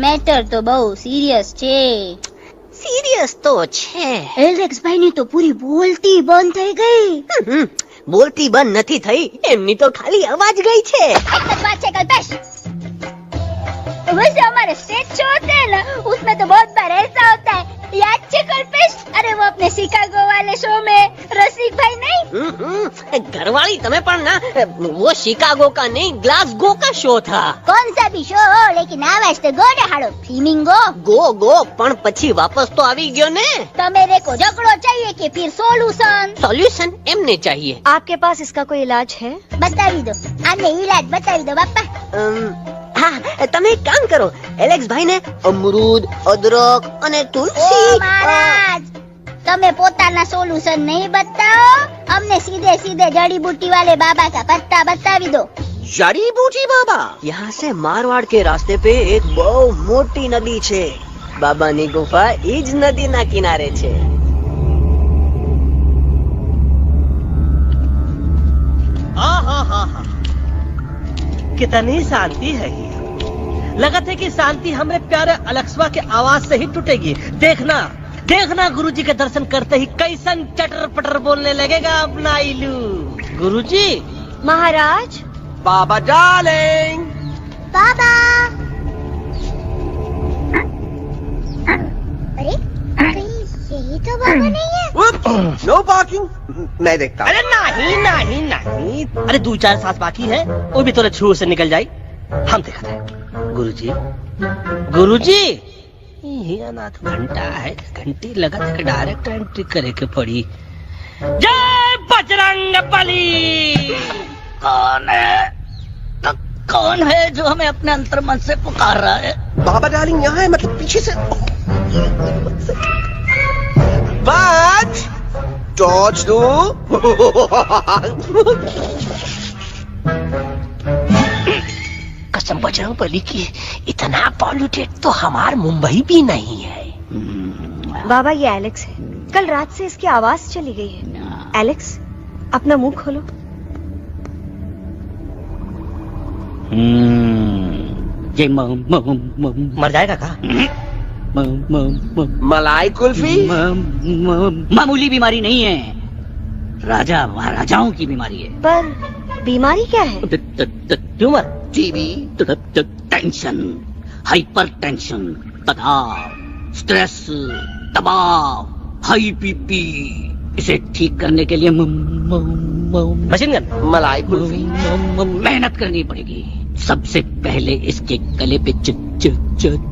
મેટર તો બહુ સિરિયસ છે. सीरियस तो छे। એલેક્સ ભાઈ ની તો પૂરી બોલતી બંધ થઈ ગઈ. बोलती बंद નથી થઈ, એમની તો ખાલી અવાજ ગઈ છે। एक तो बात है कल्पेश, वैसे हमारे स्टेज शो होते हैं ना उसमें तो बहुत बार ऐसा होता है, याद है कल्पेश? अरे वो अपने शिकागो वाले शो में रसिक भाई नहीं, घरवाली तुम्हें पण ना, वो शिकागो का नहीं ग्लासगो का शो था। कौन सा भी शो हो लेकिन आवाज तो गो ने हाड़ो फ्लेमिंगो गो पण પછી वापस तो આવી ગયો ने। तो मेरे को झगड़ो चाहिए कि फिर सॉल्यूशन एमने चाहिए। आपके पास इसका कोई इलाज है? बतावी दो, आने इलाज बतावी दो बापा। हाँ, તમે એક કામ કરો, એલેક્સ ભાઈ ને અમરૂદ, અદરક અને તુલસી। ओ महाराज, તમે પોતાના સોલ્યુશન नहीं बताओ, हमने सीधे सीधे जड़ी बूटी वाले बाबा का पत्ता बतावी दो। जड़ी बूटी बाबा? यहाँ से मारवाड़ के रास्ते पे एक बहु मोटी नदी छे, बाबा नी गुफा इज नदी ना किनारे छे। कितनी शांति है ये। लगत है कि शांति हमरे प्यारे अलेक्सवा के आवाज से ही टूटेगी। देखना देखना गुरुजी के दर्शन करते ही कैसन चटर पटर बोलने लगेगा अपना इलू। गुरुजी। महाराज। बाबा डार्लिंग। बाबा। अरे यही तो बाबा नहीं है। No parking. मैं देखता हूँ। अरे नहीं नहीं नहीं, अरे 2-4 सांस बाकी है, वो भी थोड़े छू से निकल जाए। हम देखते हैं। गुरुजी गुरुजी, ये ना तो घंटा है, घंटी लगा के डायरेक्ट एंट्री करे के पड़ी। जय बजरंग बली। कौन है? तो कौन है जो हमें अपने अंतर मन से पुकार रहा है? बाबा डार्लिंग यहाँ है, मतलब पीछे से। बच टॉर्च दो। कसम बजरंग बली की, इतना पॉल्यूटेड तो हमार मुंबई भी नहीं है। बाबा ये एलेक्स है, कल रात से इसकी आवाज चली गई है। एलेक्स अपना मुंह खोलो। ये मर जाएगा का? मलाई कुल्फी। मामूली बीमारी नहीं है, राजा महाराजाओं की बीमारी है। पर बीमारी क्या है? Tumour, TB, tension, hyper tension, तनाव, स्ट्रेस, दबाव, हाई बीपी। इसे ठीक करने के लिए मशीन गन, मलाई कुल्फी। मेहनत करनी पड़ेगी। सबसे पहले इसके गले पे चाकू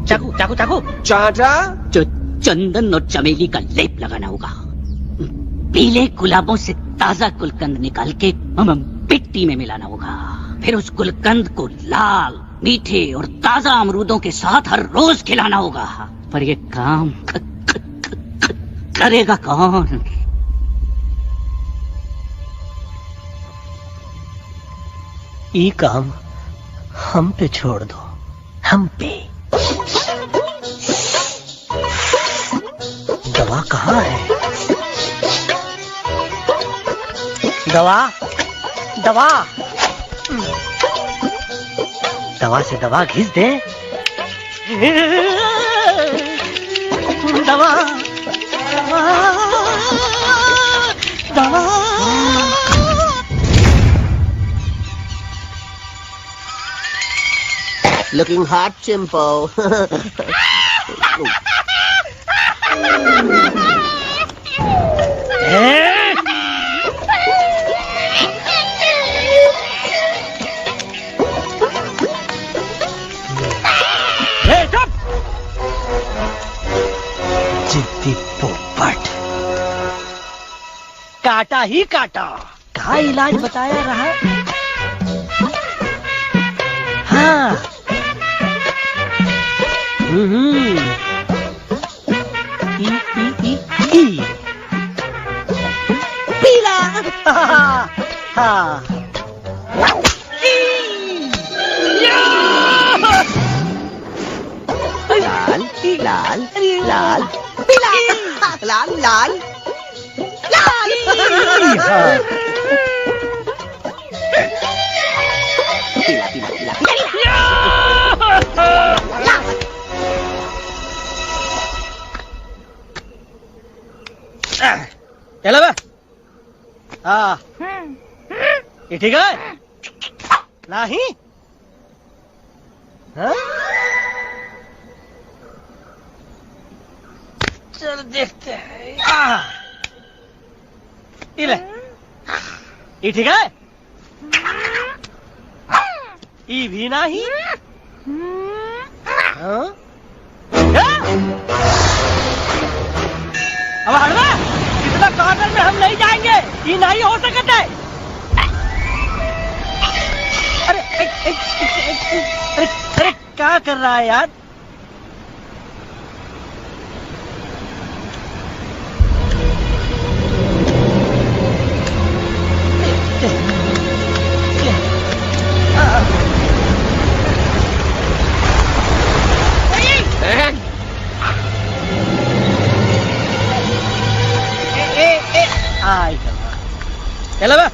चाकू चाकू, चाटा, चंदन और चमेली का लेप लगाना होगा। पीले गुलाबों से ताजा गुलकंद निकाल के मिट्टी में मिलाना होगा। फिर उस गुलकंद को लाल, मीठे और ताजा अमरूदों के साथ हर रोज खिलाना होगा। पर ये काम करेगा कौन? ये काम हम पे छोड़ दो, हम पे। दवा कहाँ है? दवा दवा दवा से दवा घिस दे। दवा दवा दवा। Looking hot, Chimpo. जिद्दी पोपट, काटा ही काटा। क्या इलाज बताया रहा? हाँ, पीला। हाँ, लाल, लाल, लाल, पीला, लाल, लाल, लाल। पीला, पीला, पीला। चलो बे। हाँ, ये ठीक है? नहीं? हाँ? चल देखते हैं। ये ले, ये ठीक है? ये भी नहीं? हाँ? अब हड़वा, इतना कॉर्नर में हम नहीं जाएंगे, ये नहीं हो सकता है। अरे अरे अरे क्या कर रहा है यार? चलो बे।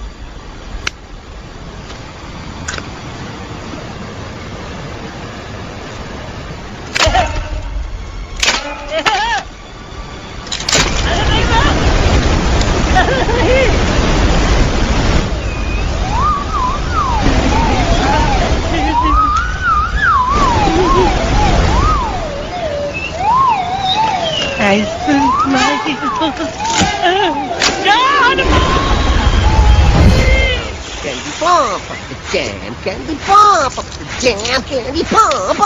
pop of the jam candy pop of the jam candy pop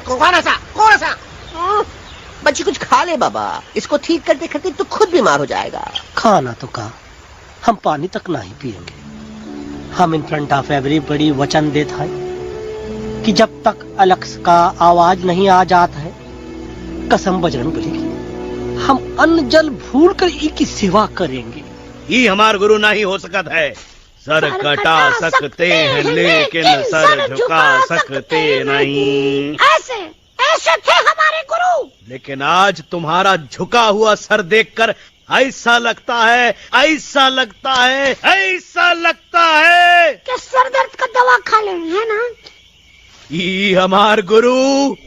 कौन सा बच्ची कुछ खा ले बाबा, इसको ठीक करते करते तो खुद बीमार हो जाएगा। खाना तो का, हम पानी तक नहीं पिएंगे। हम इन फ्रंट ऑफ एवरीबॉडी वचन देता है कि जब तक एलेक्स का आवाज नहीं आ जाता है, कसम बजरंग बली की, हम अन्न जल भूल कर ई की सेवा करेंगे। ये हमार गुरु नहीं हो सकत है। सर कटा सकते हैं लेकिन सर झुका सकते नहीं। ऐसे ऐसे थे हमारे गुरु। लेकिन आज तुम्हारा झुका हुआ सर देखकर ऐसा लगता है, ऐसा लगता है, ऐसा लगता है कि सर दर्द का दवा खा ले, है ना? ये हमार गुरु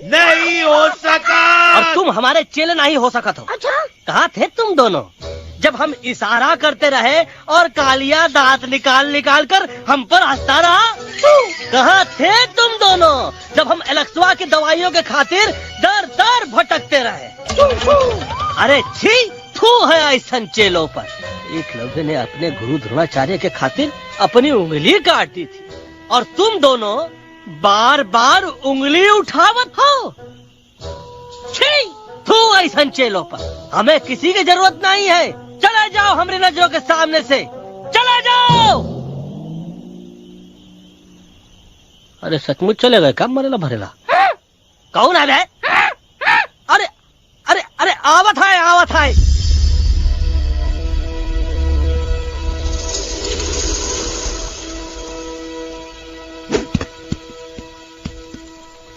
नहीं हो सका। और तुम हमारे चेले नहीं हो सका। तो अच्छा, कहाँ थे तुम दोनों जब हम इशारा करते रहे और कालिया दांत निकाल निकाल कर हम पर हंसता रहा? कहाँ थे तुम दोनों जब हम एलेक्सवा की दवाइयों के खातिर दर दर भटकते रहे? अरे छी, थू है ऐसा चेलों पर। एकलव्य ने अपने गुरु द्रोणाचार्य के खातिर अपनी उंगली काट दी थी और तुम दोनों बार बार उंगली उठावत हो। छी, थू ऐसा चेलों पर। हमें किसी की जरूरत नहीं है। चले जाओ हमारी नजरों के सामने से, चले जाओ। अरे सचमुच चले गए क्या? मरेला भरेला कौन है बे? अरे अरे अरे आवत है, आवत है।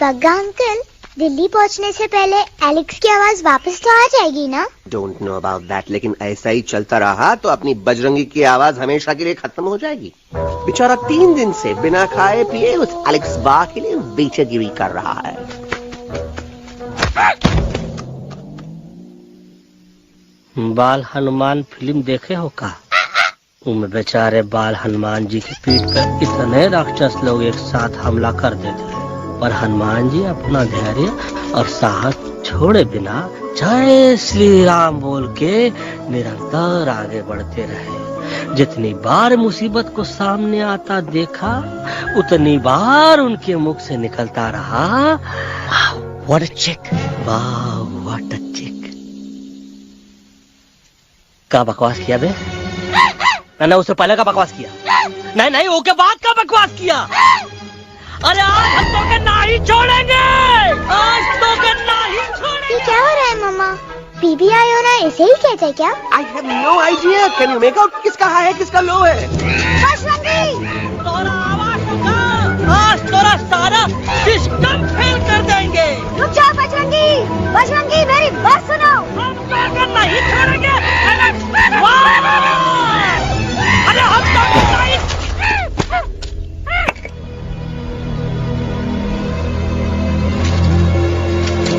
बग्गा अंकल, दिल्ली पहुंचने से पहले एलेक्स की आवाज वापस तो आ जाएगी ना? डोंट नो अबाउट दैट, लेकिन ऐसा ही चलता रहा तो अपनी बजरंगी की आवाज हमेशा के लिए खत्म हो जाएगी। बेचारा 3 दिन से बिना खाए पिए उस एलेक्स बा के लिए बेचैगिरी कर रहा है। बाल हनुमान फिल्म देखे हो का? उनमें बेचारे बाल हनुमान जी की पीठ पर इतने राक्षस लोग एक साथ हमला कर देते हैं, पर हनुमान जी अपना धैर्य और साहस छोड़े बिना जय श्री राम बोल के निरंतर आगे बढ़ते रहे। जितनी बार मुसीबत को सामने आता देखा, उतनी बार उनके मुख से निकलता रहा, व्हाट अ चिक, वाह व्हाट अ चिक। का बकवास किया बे? मैंने उससे पहले का बकवास किया? नहीं नहीं, वो के बाद का बकवास किया। अरे आज हम तो के नहीं छोड़ेंगे, आज तो के नहीं छोड़ेंगे। ये क्या हो रहा है मम्मा? बीबी आई हो ना, ऐसे ही कहते हैं क्या? I have no idea. Can you make out किसका हाई है किसका लो है? तोरा आवाज सुना, आज तोरा सारा सिस्टम फेल कर देंगे। रुक जाओ बजरंगी, बजरंगी मेरी बात सुनो। हम तो के नहीं छोड़ेंगे। अरे हम तो के नहीं।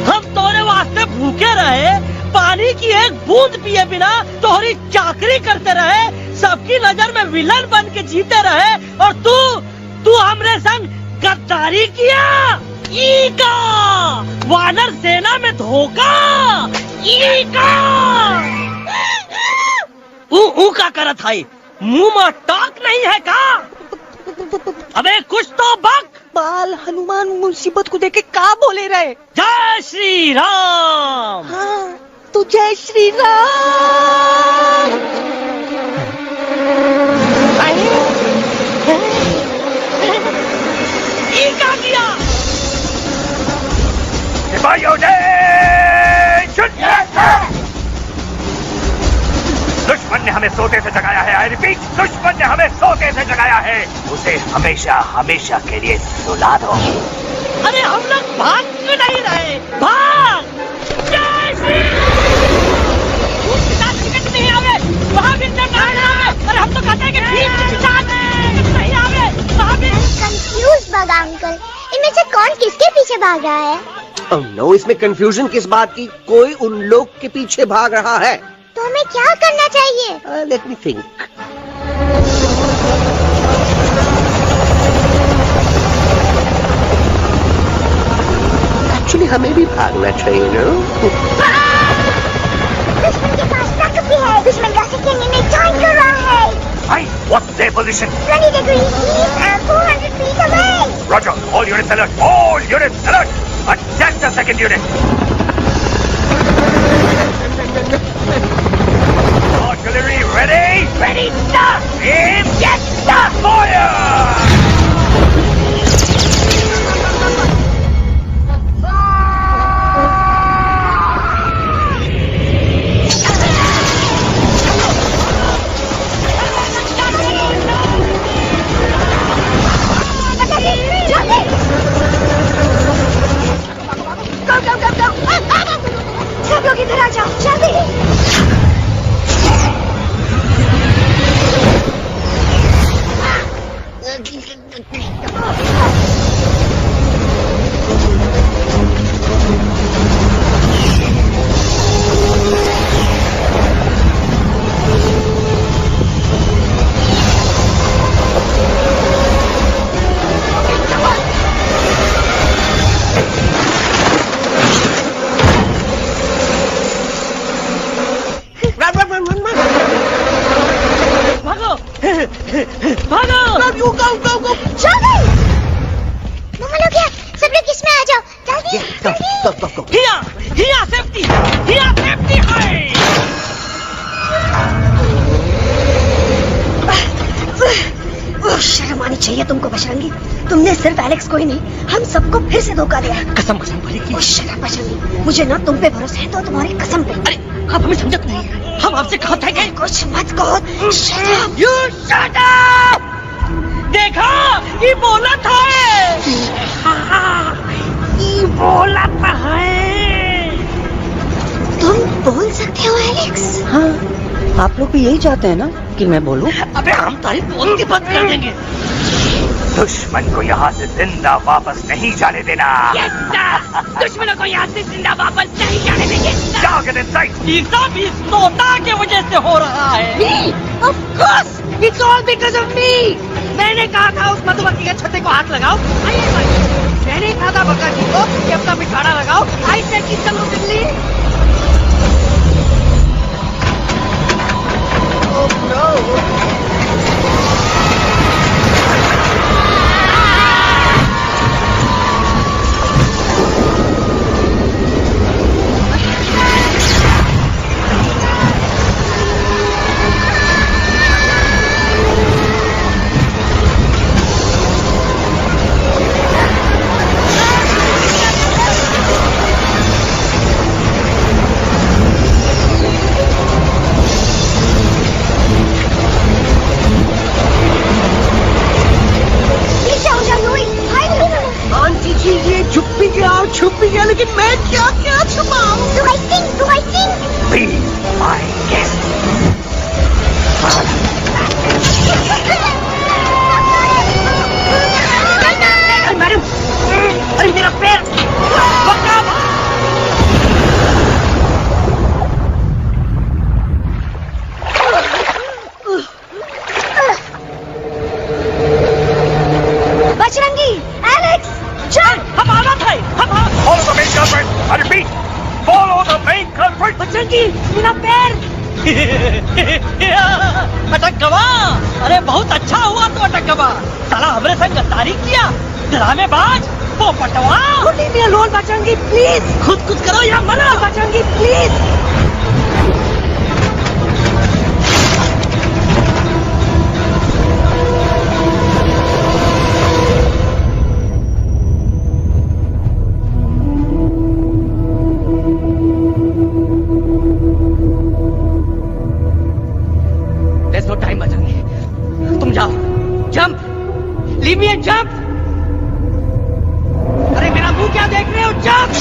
हम तोरे वास्ते भूखे रहे, पानी की एक बूंद पिए बिना तोहरी चाकरी करते रहे, सबकी नजर में विलन बन के जीते रहे, और तू हमरे संग गद्दारी किया। ईका वानर सेना में धोखा। ईका ऊ का करत है? मुंह में टाक नहीं है का? अबे कुछ तो बक। बाल हनुमान मुसीबत को देखे का बोले रहे? जय श्री राम। हाँ, तो जय श्री राम। ये क्या किया? दुश्मन ने हमें सोते से जगाया है। आई रिपीट, दुश्मन ने हमें सोते से जगाया है। उसे हमेशा हमेशा के लिए सुला दो। अरे हम लोग भाग क्यों नहीं रहे? भाग! जय श्री नहीं आवे, भाग इनसे नहीं आवे। अरे हम तो कहते हैं कि ठीक नहीं आवे, भाग। कंफ्यूज बग्गा अंकल, इनमें से कौन किसके पीछे भाग रहा है? नो, इसमें कंफ्यूजन किस बात की? कोई उन लोग के पीछे भाग रहा है। तो हमें क्या करना चाहिए? Let me think. एक्चुअली हमें भी भागना चाहिए ना? दुश्मन के पास ताकत भी है, दुश्मन रॉकेट में जॉइन कर रहा है। Fine. What's their position? 20 degrees east and 400 feet away. Roger. All units alert. All units alert. Just a second, unit. Artillery ready? Ready, stop. Aim. Yes, stop. Fire! सब लोग इधर आ जाओ जल्दी। शर्म आनी चाहिए तुमको बजरंगी। तुमने सिर्फ एलेक्स को ही नहीं, हम सबको फिर से धोखा दिया। कसम कसम भली की। शर्म बजरंगी, मुझे ना तुम पे भरोसा है तो तुम्हारी कसम पे। अरे आप हमें समझत नहीं है, हम आपसे कहते हैं कुछ मत कहो। You shut up! देखा, ये बोला था। ये बोला था। तुम बोल सकते हो एलेक्स? हाँ, आप लोग भी यही चाहते हैं ना कि मैं बोलूं? अबे हम तारीफ बोलती बंद कर देंगे। दुश्मन को यहाँ से जिंदा वापस नहीं जाने देना। दुश्मनों को यहाँ से जिंदा वापस नहीं जाने देंगे। Target in sight. ये सब इस तोता की वजह से हो रहा है। Me? Of course, it's all because of me. मैंने कहा था उस मधुमक्खी के छत्ते को हाथ लगाओ। मैंने कहा था बका जी को कि अपना पिछाड़ा लगाओ। I said कि चलो बिल्ली। Oh no! छुप भी गया, लेकिन मैं क्या क्या छुपाऊं? Do I sing? Be my guest. Madam, अरे मेरा पैर! बजरंगी, एलेक्स, चल! हम आना था, Follow the main culprit. I repeat, follow the main culprit. Bajrangi, मेरा पैर! अटक गवा! अरे बहुत अच्छा हुआ तो अटक गवा। साला हमरे संग गद्दारी किया, ड्रामेबाज, पोपटवा। Leave me alone, Bajrangi, please. खुद करो या मना। Bajrangi, please. There's no time, Bajrangi. तुम जाओ, jump, leave me and jump। अरे मेरा मुंह क्या देख रहे हो? Jump!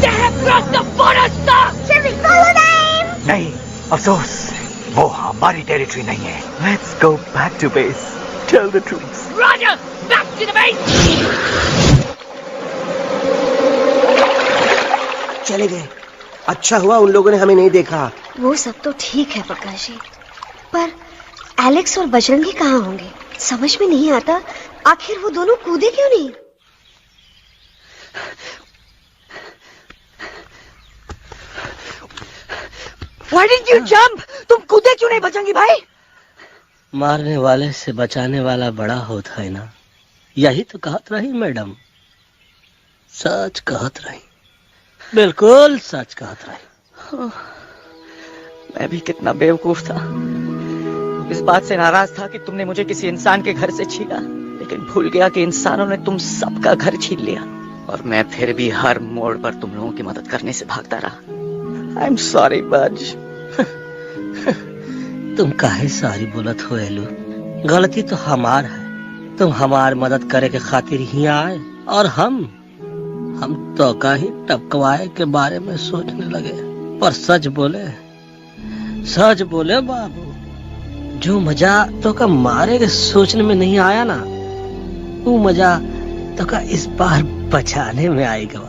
They have crossed the border, sir! Shall we follow them? नहीं, अफसोस, वो हमारी टेरिटरी नहीं है। Let's go back to base. Tell the troops. Roger! Back to the base! चले गए। अच्छा हुआ उन लोगों ने हमें नहीं देखा। वो सब तो ठीक है प्रकाश जी, पर एलेक्स और बजरंगी कहाँ होंगे? समझ में नहीं आता, आखिर वो दोनों कूदे क्यों नहीं? Why didn't you jump? तुम कूदे क्यों नहीं बचेंगी भाई? मारने वाले से बचाने वाला बड़ा होता है ना, यही तो कहत रही मैडम, सच कहत रही, बिल्कुल सच कहत रही। मैं भी कितना बेवकूफ था, इस बात से नाराज था कि तुमने मुझे किसी इंसान के घर से छीना, लेकिन भूल गया कि इंसानों ने तुम सबका घर छीन लिया और मैं फिर भी हर मोड़ पर तुम लोगों की मदद करने से भागता रहा। I'm sorry, बज। तुम काहे सारी बोलत हो एलू? गलती तो हमार है, तुम हमार मदद करे के खातिर ही आए और हम तो का ही टपकवाए के बारे में सोचने लगे। पर सच बोले बाबू, जो मजा तो का मारे के सोचने में नहीं आया ना, वो मजा तो का इस बार बचाने में आएगा।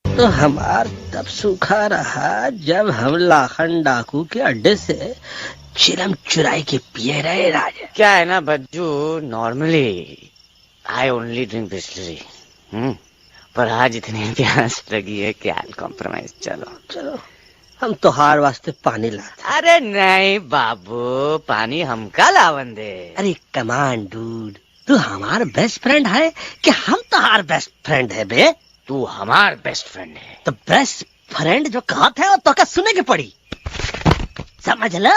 तो हमार तब सूखा रहा जब हम लाखन डाकू के अड्डे से चिलम चुराई के पिए रहे राजा। क्या है ना Bajju, normally I only drink Bisleri, पर आज इतनी प्यास लगी है कि आई कॉम्प्रोमाइज। चलो हम तोहार वास्ते पानी लाते। अरे नहीं बाबू, पानी हमका लावन दे। अरे कमान डूड, तू हमार बेस्ट फ्रेंड है कि हम तोहार बेस्ट फ्रेंड है बे? तू हमार बेस्ट फ्रेंड है। तो बेस्ट फ्रेंड जो कहते हैं वो तो क्या सुने की पड़ी, समझ ला।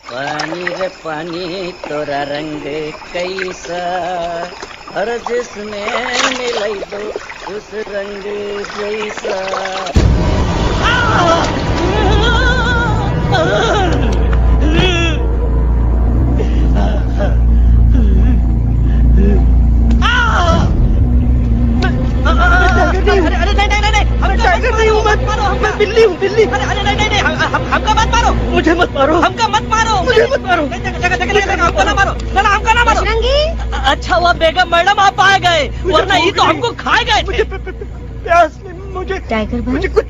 पानी रे पानी तोरा रंग कैसा, हर जिसमें मिलाई दो उस रंग जैसा। मैं बिल्ली हूँ, बिल्ली। अरे नहीं, हमका मत मारो, मुझे मत मारो, हमका मत मारो, मुझे मत मारो, हमका ना मारो, हमका ना मारो। अच्छा हुआ बेगम मैडम आप आ गए, वरना ये तो हमको खाए गए। मुझे प्यास नहीं, मुझे टाइगर भाई, मुझे कुछ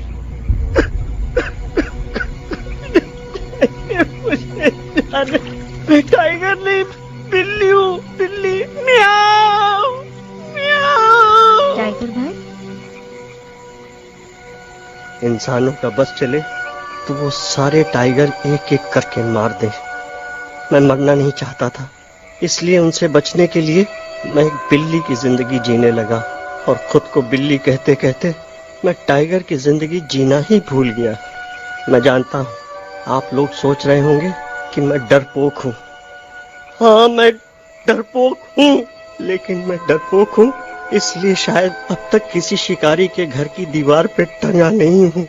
मैं टाइगर नहीं, बिल्ली हूँ, बिल्ली। म्याऊ म्याऊ। टाइगर भाई, इंसानों का बस चले तो वो सारे टाइगर एक एक करके मार दे। मैं मरना नहीं चाहता था, इसलिए उनसे बचने के लिए मैं एक बिल्ली की जिंदगी जीने लगा और खुद को बिल्ली कहते कहते मैं टाइगर की जिंदगी जीना ही भूल गया। मैं जानता हूँ आप लोग सोच रहे होंगे कि मैं डरपोक हूँ। हाँ, मैं डरपोक हूँ, लेकिन मैं डरपोक हूँ इसलिए शायद अब तक किसी शिकारी के घर की दीवार पे टंगा नहीं हूँ।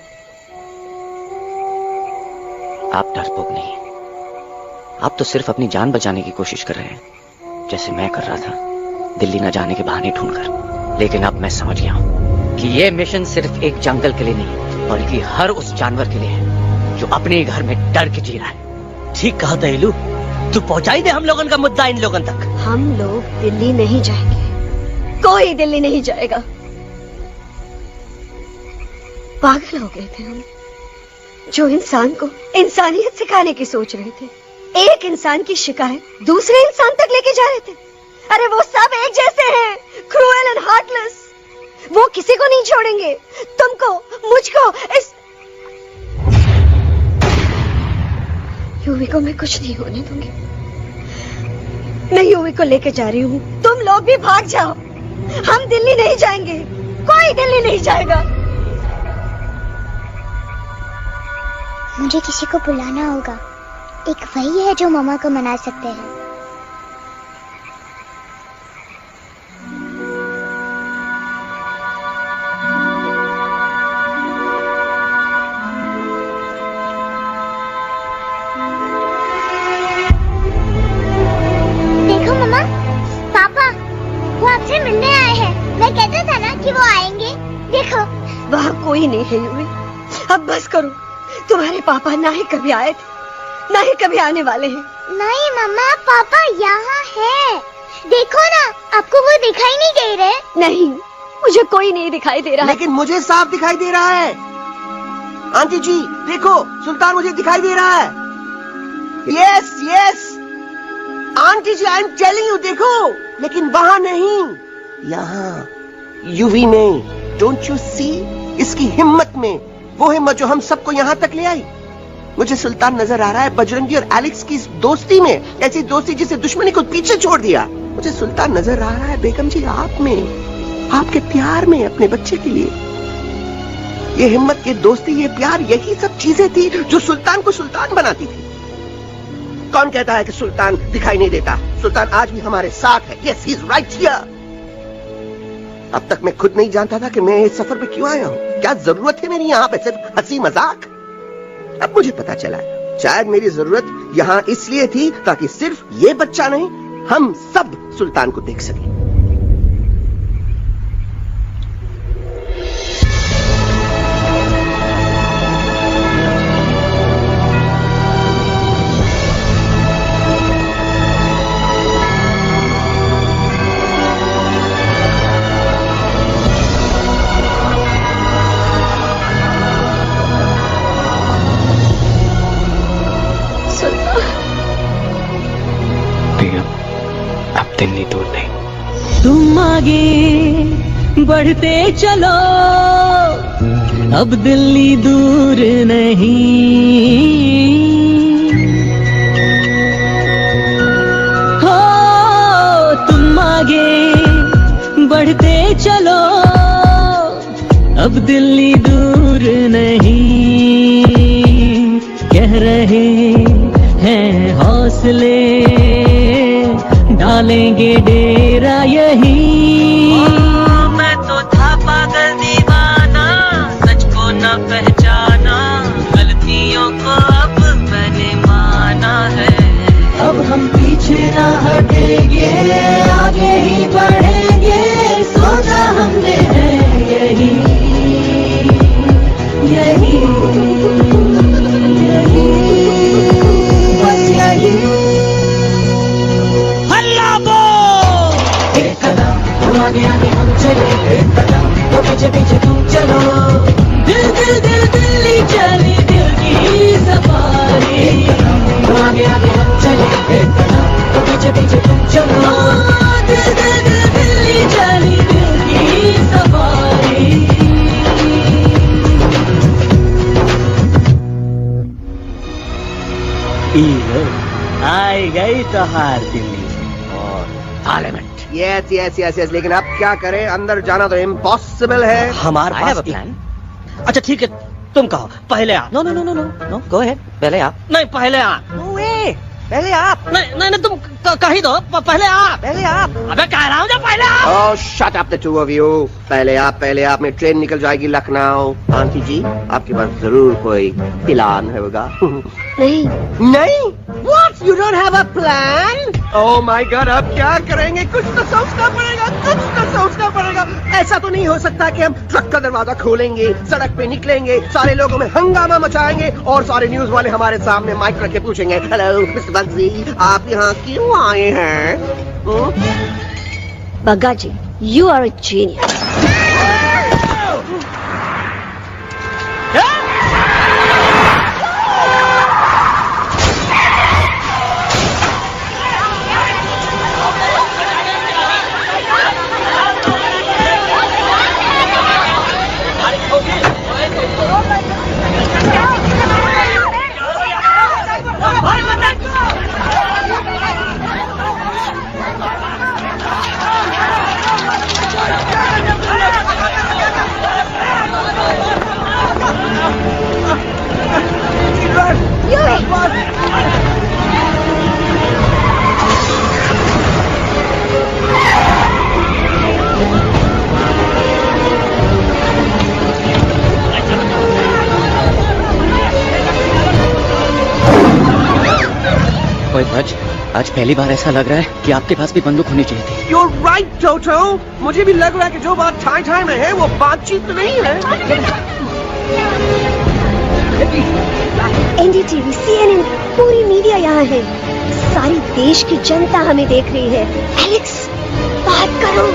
आप डरपोक नहीं, आप तो सिर्फ अपनी जान बचाने की कोशिश कर रहे हैं, जैसे मैं कर रहा था दिल्ली न जाने के बहाने ढूंढकर। लेकिन अब मैं समझ गया हूँ कि ये मिशन सिर्फ एक जंगल के लिए नहीं, बल्कि हर उस जानवर के लिए है जो अपने घर में डर के जी रहा है। ठीक कहा दहलू, तू पहुंचाई दे हम लोगन का मुद्दा इन लोगन तक। हम लोग दिल्ली नहीं जाएंगे, कोई दिल्ली नहीं जाएगा। पागल हो गए थे हम, जो इंसान को इंसानियत सिखाने की सोच रहे थे, एक इंसान की शिकायत दूसरे इंसान तक लेके जा रहे थे। अरे वो सब एक जैसे हैं, क्रूएल एंड हार्टलेस। वो किसी को नहीं छोड़ेंगे, तुमको, मुझको, इस यूवी को मैं कुछ नहीं होने दूंगी। मैं यूवी को लेके जा रही हूँ, तुम लोग भी भाग जाओ। हम दिल्ली नहीं जाएंगे, कोई दिल्ली नहीं जाएगा। मुझे किसी को बुलाना होगा, एक वही है जो मामा को मना सकते हैं। देखो मामा, पापा वो आपसे मिलने आए हैं। मैं कोई नहीं है यूवी। अब बस करो, तुम्हारे पापा ना ही कभी आए थे, ना ही कभी आने वाले हैं। नहीं मम्मा, पापा यहाँ है। देखो ना, आपको वो दिखाई नहीं दे रहे? नहीं, मुझे कोई नहीं दिखाई दे रहा। लेकिन मुझे साफ दिखाई दे रहा है। आंटी जी देखो, सुल्तान मुझे दिखाई दे रहा है। Yes yes aunty ji, I am telling you, देखो। लेकिन वहां नहीं, यहाँ यूवी में। Don't you see? इसकी हिम्मत में, वो हिम्मत जो हम सबको यहाँ तक ले आई। मुझे सुल्तान नजर आ रहा है बजरंगी और एलेक्स की इस दोस्ती में, ऐसी दोस्ती जिसे दुश्मनी को पीछे छोड़ दिया। मुझे सुल्तान नजर आ रहा है बेगम जी आप में, आपके प्यार में अपने बच्चे के लिए। ये हिम्मत, ये दोस्ती, ये प्यार, यही सब चीजें थी जो सुल्तान को सुल्तान बनाती थी। कौन कहता है कि सुल्तान दिखाई नहीं देता? सुल्तान आज भी हमारे साथ है। Yes, he is right here. अब तक मैं खुद नहीं जानता था कि मैं इस सफर पे क्यों आया हूँ। क्या जरूरत है मेरी यहाँ पे सिर्फ हंसी मजाक? अब मुझे पता चला, शायद मेरी जरूरत यहाँ इसलिए थी ताकि सिर्फ ये बच्चा नहीं, हम सब सुल्तान को देख सकें। दिल्ली दूर नहीं। तुम आगे बढ़ते चलो, अब दिल्ली दूर नहीं। हो तुम आगे बढ़ते चलो, अब दिल्ली दूर नहीं। कह रहे हैं हौसले, डालेंगे डेरा यही। मैं तो था पागल दीवाना, सच को न पहचाना, गलतियों को अब मैंने माना है। अब हम पीछे ना हटेंगे, आगे ही बढ़ेंगे, सोचा हमने है यही यही यही, बस यही। आगे आगे हम चले, एक कदम तो पीछे पीछे तुम चलो। दिल दिल दिल दिल्ली चली, दिल की सफारी। आगे आगे हम चले, एक कदम तो पीछे पीछे तुम चलो। दिल दिल दिल दिल्ली चली, दिल की सफारी। आई गई तो हार दिल्ली और parliament. Yes yes yes yes, लेकिन अब क्या करें, अंदर जाना तो इम्पॉसिबल है। हमारे पास प्लान। अच्छा ठीक है, तुम कहो पहले आप। No no no no no no, go ahead, पहले आप। नहीं पहले आप। नो वे, पहले आप। नहीं नहीं, तुम कही दो, पहले आप। पहले आप। अबे कह रहा हूँ जो पहले आप। Oh shut up the two of you. पहले आप में ट्रेन निकल जाएगी लखनऊ। आंटी जी आपके पास जरूर कोई प्लान होगा। नहीं नहीं, What? You don't have a plan? Oh my God, अब क्या करेंगे? कुछ तो सोचना पड़ेगा, कुछ तो सोचना पड़ेगा। ऐसा तो नहीं हो सकता कि हम ट्रक का दरवाजा खोलेंगे, सड़क पे निकलेंगे, सारे लोगों में हंगामा मचाएंगे और सारे न्यूज वाले हमारे सामने माइक रख के पूछेंगे, हेलो मिस्टर बंसी, आप यहाँ क्यों आए हैं? बग्गा जी, you are a genius. आज पहली बार ऐसा लग रहा है कि आपके पास भी बंदूक होनी चाहिए थी। You're right, टोटो। मुझे भी लग रहा है कि जो बात ठाई ठाई में है वो बातचीत तो नहीं है। एनडीटीवी, सीएनएन, पूरी मीडिया यहाँ है। सारी देश की जनता हमें देख रही है। एलेक्स, बात करो।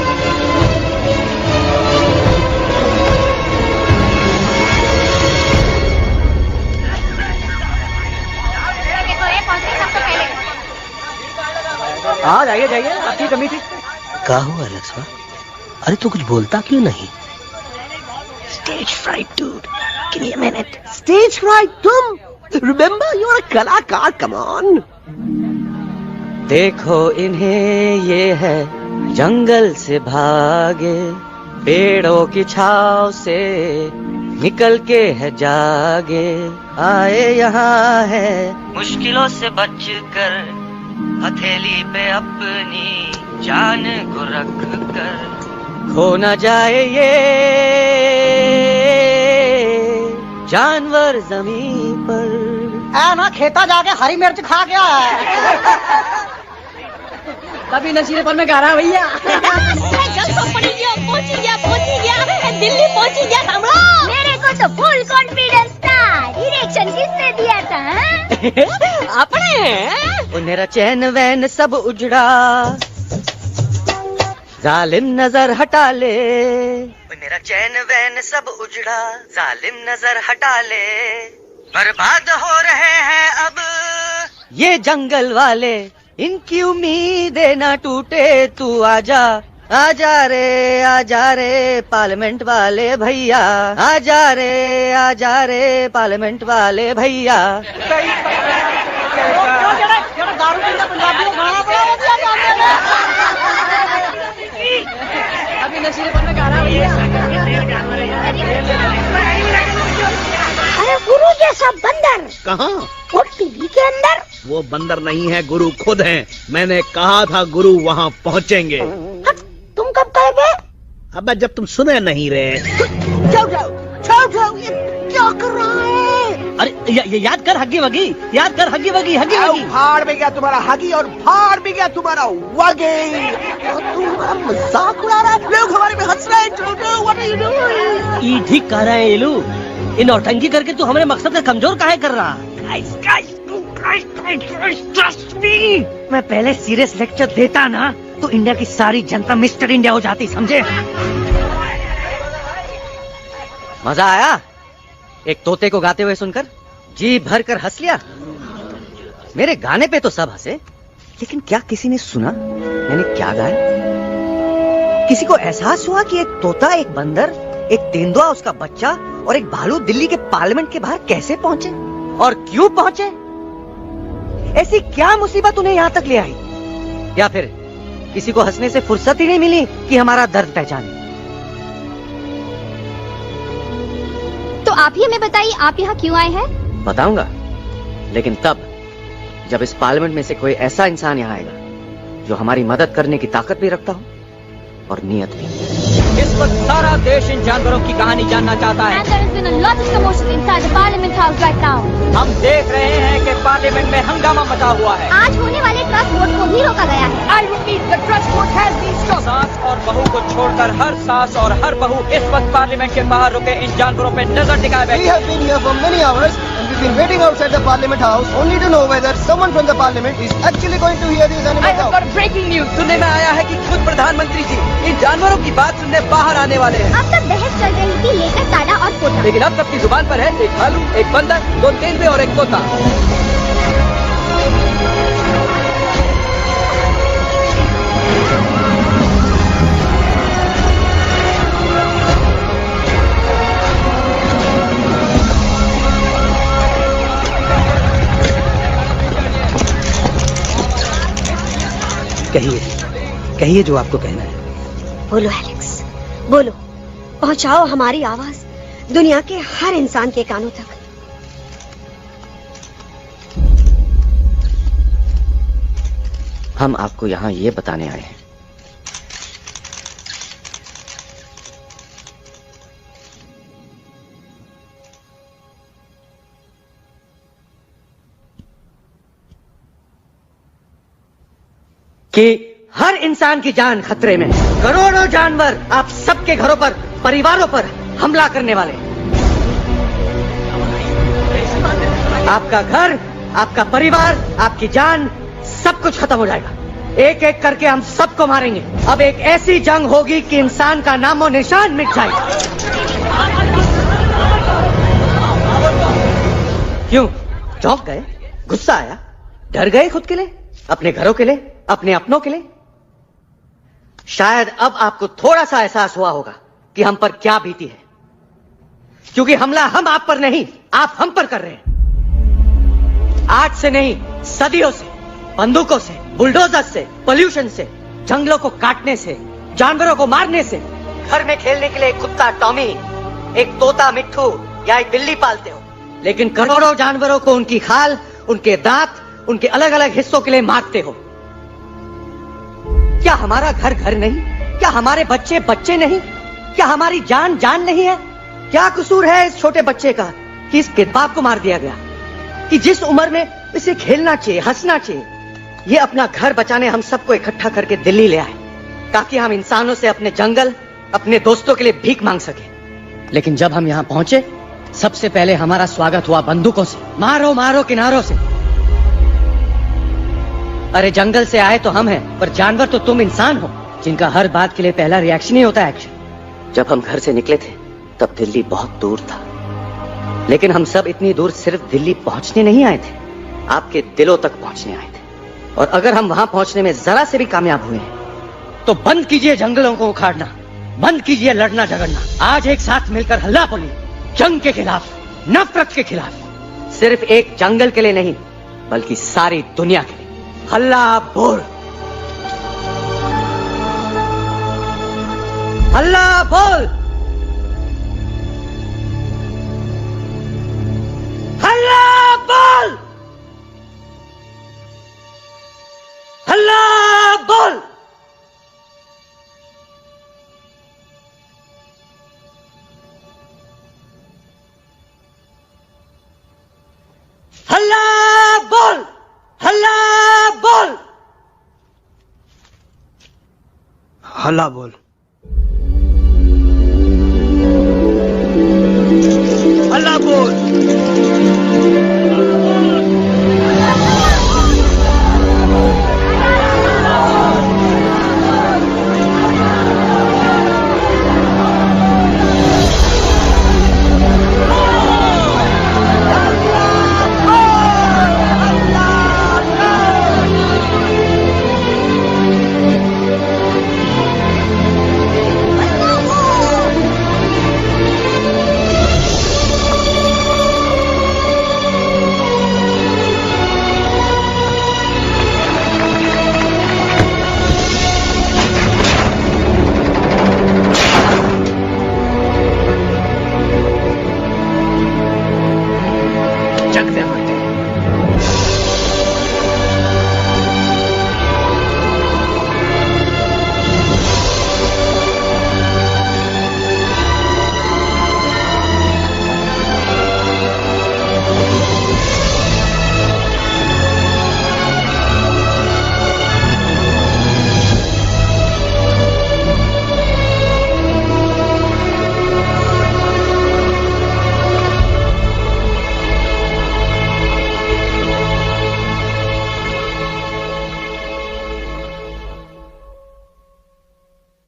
हाँ जाइए जाइए, आपकी कमी थी। क्या हुआ एलेक्स? अरे तू कुछ बोलता क्यों नहीं? Stage fright, dude. Give me a minute. Stage fright, तुम? Remember, you're a कलाकार. Come on. देखो इन्हें, ये है जंगल से भागे, पेड़ों की छाव से निकल के है जागे, आए यहाँ है मुश्किलों से बचकर, हथेली पे अपनी जान को रख कर, खो न जाए ये जानवर जमीन पर। ना खेता जाके हरी मिर्च खा गया है। तभी नशीलेपन में गा रहा भैया। दिल्ली पहुंची गया सामने। मेरे को तो फुल कॉन्फिडेंस था। डायरेक्शन किसने दिया था? अपने। मेरा चैन वैन सब उजड़ा, जालिम नजर हटा ले। मेरा चैन वैन सब उजड़ा, जालिम नजर हटा ले। बर्बाद हो रहे हैं अब ये जंगल वाले, इनकी उम्मीदें ना टूटे, तू आजा आजा रे पार्लियामेंट वाले भैया, आजा रे पार्लियामेंट वाले भैया। अभी नशीलेपन में गा रहा भैया। अरे गुरु जैसा बंदर कहाँ? वो टीवी के अंदर। वो बंदर नहीं है, गुरु खुद हैं। मैंने कहा था गुरु वहाँ पहुँचेंगे। तुम कब कहोगे? अब जब तुम सुने नहीं रहे। जाओ, ये क्या कर रहा है? अरे याद कर हगी वगी, याद कर हगी वगी, हगी वगी। भाड़ में गया तुम्हारा हगी और भाड़ में गया तुम्हारा वगे। तुम्हारा मजाक उड़ा रहा है, लोग हमारे में हंस रहे हैं। What are you doing? ये ठीक कह रहा है इलू। इन नौटंकी करके तू हमारे मकसद का कमजोर काहे कर रहा? मैं पहले सीरियस लेक्चर देता ना तो इंडिया की सारी जनता मिस्टर इंडिया हो जाती, समझे? मजा आया एक तोते को गाते हुए सुनकर? जी भर कर हंस लिया। मेरे गाने पे तो सब हंसे, लेकिन क्या किसी ने सुना मैंने क्या गाया? किसी को एहसास हुआ कि एक तोता, एक बंदर, एक तेंदुआ, उसका बच्चा और एक भालू दिल्ली के पार्लियामेंट के बाहर कैसे पहुंचे और क्यों पहुंचे? ऐसी क्या मुसीबत उन्हें यहाँ तक ले आई? या फिर किसी को हंसने से फुर्सत ही नहीं मिली कि हमारा दर्द पहचाने? तो आप ही हमें बताइए, आप यहाँ क्यों आए हैं? बताऊंगा, लेकिन तब जब इस पार्लियामेंट में से कोई ऐसा इंसान यहाँ आएगा जो हमारी मदद करने की ताकत भी रखता हो और नियत भी। इस वक्त सारा देश इन जानवरों की कहानी जानना चाहता है। हम देख रहे हैं कि पार्लियामेंट में हंगामा मचा हुआ है। आज होने वाले ट्रस्ट वोट को भी रोका गया है। I repeat, the trust vote has been stopped. सास और बहू को छोड़कर हर सास और हर बहू इस वक्त पार्लियामेंट के बाहर रुके इन जानवरों पे नजर टिकाए बैठे। We have been here for many hours and we've been waiting outside the Parliament House only to know whether someone from the Parliament is actually going to hear these animals out. I have got breaking news. सुनने में आया है कि खुद प्रधानमंत्री जी इन जानवरों की बात सुनने बाहर आने वाले हैं। अब तक बहस चल रही थी लेकर ताड़ा और पोता, लेकिन अब सबकी जुबान पर है एक भालू, एक बंदर, दो तेंदुए और एक तोता। कहिए जो आपको कहना है। बोलो एलेक्स, बोलो। पहुंचाओ हमारी आवाज दुनिया के हर इंसान के कानों तक। हम आपको यहाँ ये बताने आए हैं कि हर इंसान की जान खतरे में। करोड़ों जानवर आप सबके घरों पर, परिवारों पर हमला करने वाले। आपका घर, आपका परिवार, आपकी जान, सब कुछ खत्म हो जाएगा। एक एक करके हम सबको मारेंगे। अब एक ऐसी जंग होगी कि इंसान का नामो निशान मिट जाएगा। क्यों चौंक गए? गुस्सा आया? डर गए खुद के लिए, अपने घरों के लिए, अपने अपनों के लिए? शायद अब आपको थोड़ा सा एहसास हुआ होगा कि हम पर क्या बीती है, क्योंकि हमला हम आप पर नहीं, आप हम पर कर रहे हैं। आज से नहीं, सदियों से, बंदूकों से, बुलडोजर से, पोल्यूशन से, जंगलों को काटने से, जानवरों को मारने से। घर में खेलने के लिए एक कुत्ता टॉमी, एक तोता मिट्ठू या एक बिल्ली पालते हो, लेकिन करोड़ों जानवरों को उनकी खाल, उनके दांत, उनके अलग अलग हिस्सों के लिए मारते हो। क्या हमारा घर घर नहीं? क्या हमारे बच्चे बच्चे नहीं? क्या हमारी जान जान नहीं है? क्या कसूर है इस छोटे बच्चे का कि इस किताब को मार दिया गया, कि जिस उम्र में इसे खेलना चाहिए, हंसना चाहिए। ये अपना घर बचाने हम सबको इकट्ठा करके दिल्ली ले आए ताकि हम इंसानों से अपने जंगल, अपने दोस्तों के लिए भीख मांग सके। लेकिन जब हम यहाँ पहुंचे, सबसे पहले हमारा स्वागत हुआ बंदूकों से, मारो मारो किनारों से। अरे जंगल से आए तो हम हैं, पर जानवर तो तुम इंसान हो, जिनका हर बात के लिए पहला रिएक्शन ही होता है एक्शन। जब हम घर से निकले थे तब दिल्ली बहुत दूर था, लेकिन हम सब इतनी दूर सिर्फ दिल्ली पहुंचने नहीं आए थे, आपके दिलों तक पहुंचने आए थे। और अगर हम वहां पहुंचने में जरा से भी कामयाब हुए हैं तो बंद कीजिए जंगलों को उखाड़ना, बंद कीजिए लड़ना झगड़ना। आज एक साथ मिलकर हल्ला बोलिए, जंग के खिलाफ, नफरत के खिलाफ। सिर्फ एक जंगल के लिए नहीं, बल्कि सारी दुनिया के लिए। हल्ला बोल, हल्ला बोल, हल्ला बोल, हल्ला बोल। हल्ला बोल, हल्ला बोल, हल्ला बोल, हल्ला बोल।